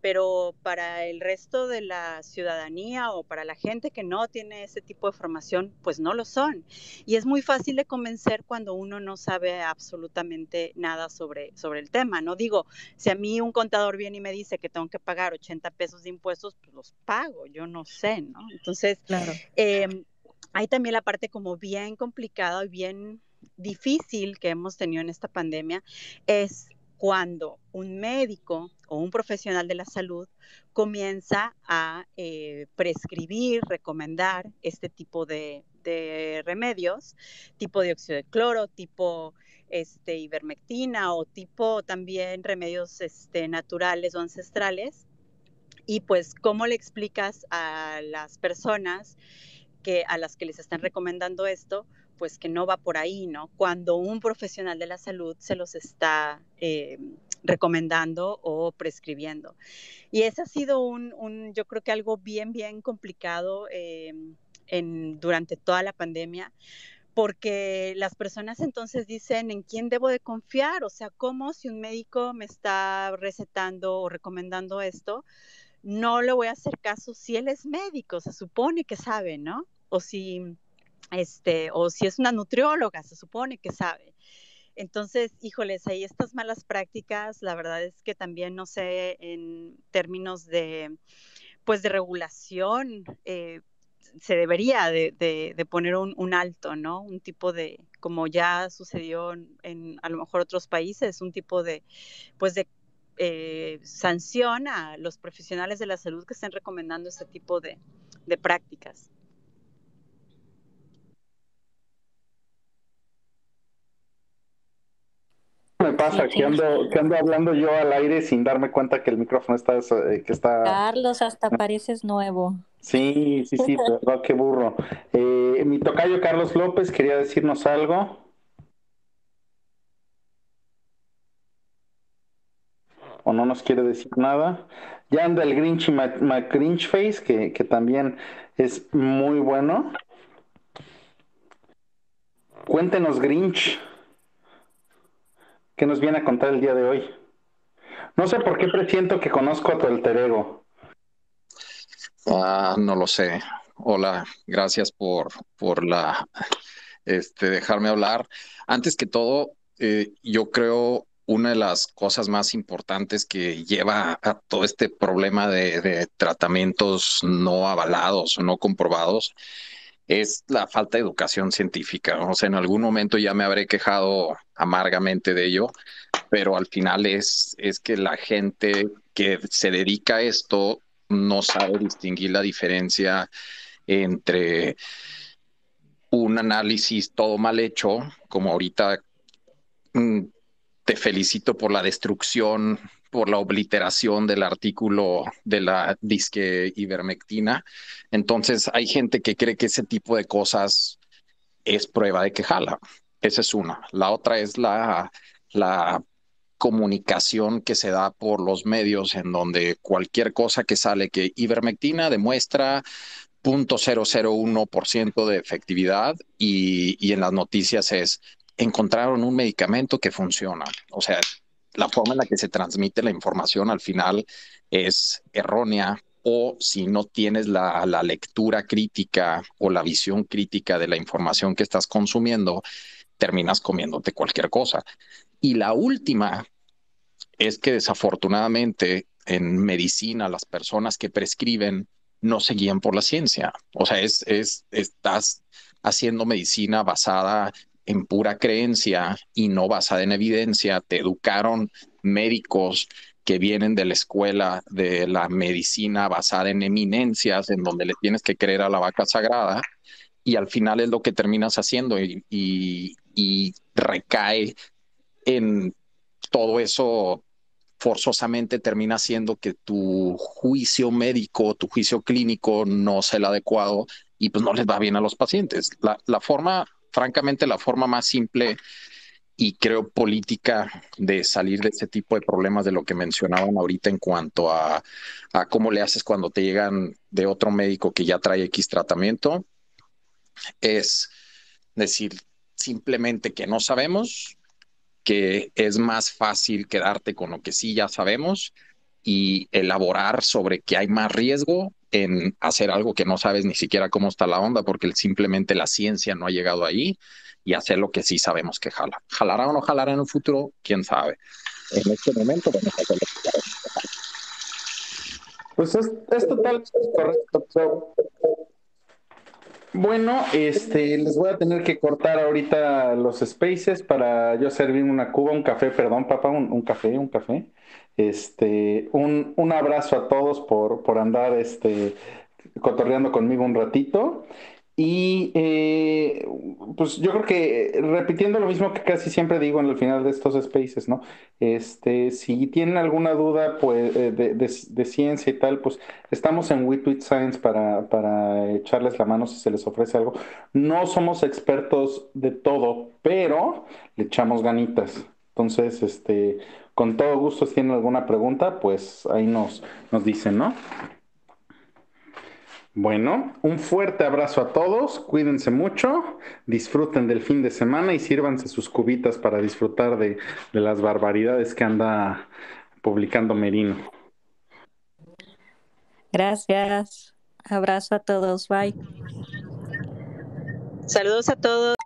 S9: pero para el resto de la ciudadanía o para la gente que no tiene ese tipo de formación, pues no lo son. Y es muy fácil de convencer cuando uno no sabe absolutamente nada sobre el tema, ¿no? Digo, si a mí un contador viene y me dice que tengo que pagar 80 pesos de impuestos, pues los pago, yo no sé, ¿no? Entonces,
S3: Claro.
S9: hay también la parte como bien complicada y bien difícil que hemos tenido en esta pandemia, es cuando un médico o un profesional de la salud comienza a prescribir, recomendar este tipo de remedios, tipo dióxido de cloro, tipo ivermectina o tipo también remedios naturales o ancestrales. Y pues, ¿cómo le explicas a las personas a las que les están recomendando esto, pues que no va por ahí, ¿no? Cuando un profesional de la salud se los está recomendando o prescribiendo. Y ese ha sido yo creo que algo bien, bien complicado durante toda la pandemia, porque las personas entonces dicen, ¿en quién debo de confiar? O sea, ¿cómo si un médico me está recetando o recomendando esto? No le voy a hacer caso si él es médico, se supone que sabe, ¿no? O si es una nutrióloga, se supone que sabe. Entonces, híjoles, ahí estas malas prácticas, la verdad es que también no sé en términos de regulación, se debería de poner un alto, ¿no? Un tipo de, como ya sucedió en a lo mejor otros países, un tipo de sanción a los profesionales de la salud que estén recomendando este tipo de prácticas.
S4: Me pasa que ando hablando yo al aire sin darme cuenta que el micrófono está.
S3: Carlos, hasta pareces nuevo.
S4: Sí, verdad, qué burro. Mi tocayo Carlos López quería decirnos algo. ¿O no nos quiere decir nada? Ya anda el Grinch y McGrinch Face, que también es muy bueno. Cuéntenos, Grinch, ¿qué nos viene a contar el día de hoy? No sé por qué presiento que conozco a tu alter ego.
S12: No lo sé. Hola, gracias por dejarme hablar. Antes que todo, yo creo una de las cosas más importantes que lleva a todo este problema de tratamientos no avalados o no comprobados es la falta de educación científica. O sea, en algún momento ya me habré quejado amargamente de ello, pero al final es que la gente que se dedica a esto no sabe distinguir la diferencia entre un análisis todo mal hecho, como ahorita te felicito por la destrucción, por la obliteración del artículo de la disque ivermectina. Entonces hay gente que cree que ese tipo de cosas es prueba de que jala. Esa es una. La otra es la comunicación que se da por los medios en donde cualquier cosa que sale que ivermectina demuestra 0.001% de efectividad y en las noticias es encontraron un medicamento que funciona. O sea, la forma en la que se transmite la información al final es errónea, o si no tienes la lectura crítica o la visión crítica de la información que estás consumiendo, terminas comiéndote cualquier cosa. Y la última es que desafortunadamente en medicina las personas que prescriben no se guían por la ciencia. O sea, estás haciendo medicina basada en pura creencia y no basada en evidencia. Te educaron médicos que vienen de la escuela de la medicina basada en eminencias, en donde le tienes que creer a la vaca sagrada, y al final es lo que terminas haciendo y recae en todo eso. Forzosamente termina siendo que tu juicio médico, tu juicio clínico no es el adecuado y pues no les va bien a los pacientes. Francamente, la forma más simple y creo política de salir de ese tipo de problemas de lo que mencionaban ahorita en cuanto a cómo le haces cuando te llegan de otro médico que ya trae X tratamiento, es decir simplemente que no sabemos porque es más fácil quedarte con lo que sí ya sabemos y elaborar sobre que hay más riesgo en hacer algo que no sabes ni siquiera cómo está la onda, porque simplemente la ciencia no ha llegado ahí, y hacer lo que sí sabemos que jala. ¿Jalará o no jalará en el futuro? ¿Quién sabe? En este momento vamos a hacer lo que sabemos que jala.
S4: Pues es totalmente correcto. Bueno, les voy a tener que cortar ahorita los spaces para yo servir una cuba, un café, perdón, papá, un café. Un abrazo a todos por andar cotorreando conmigo un ratito. Y pues yo creo que repitiendo lo mismo que casi siempre digo en el final de estos spaces, ¿no? Si tienen alguna duda pues, de ciencia y tal, pues estamos en WeTweet Science para echarles la mano si se les ofrece algo. No somos expertos de todo, pero le echamos ganitas. Entonces, con todo gusto, si tienen alguna pregunta, pues ahí nos dicen, ¿no? Bueno, un fuerte abrazo a todos, cuídense mucho, disfruten del fin de semana y sírvanse sus cubitas para disfrutar de las barbaridades que anda publicando Merino.
S3: Gracias. Abrazo a todos. Bye.
S9: Saludos a todos.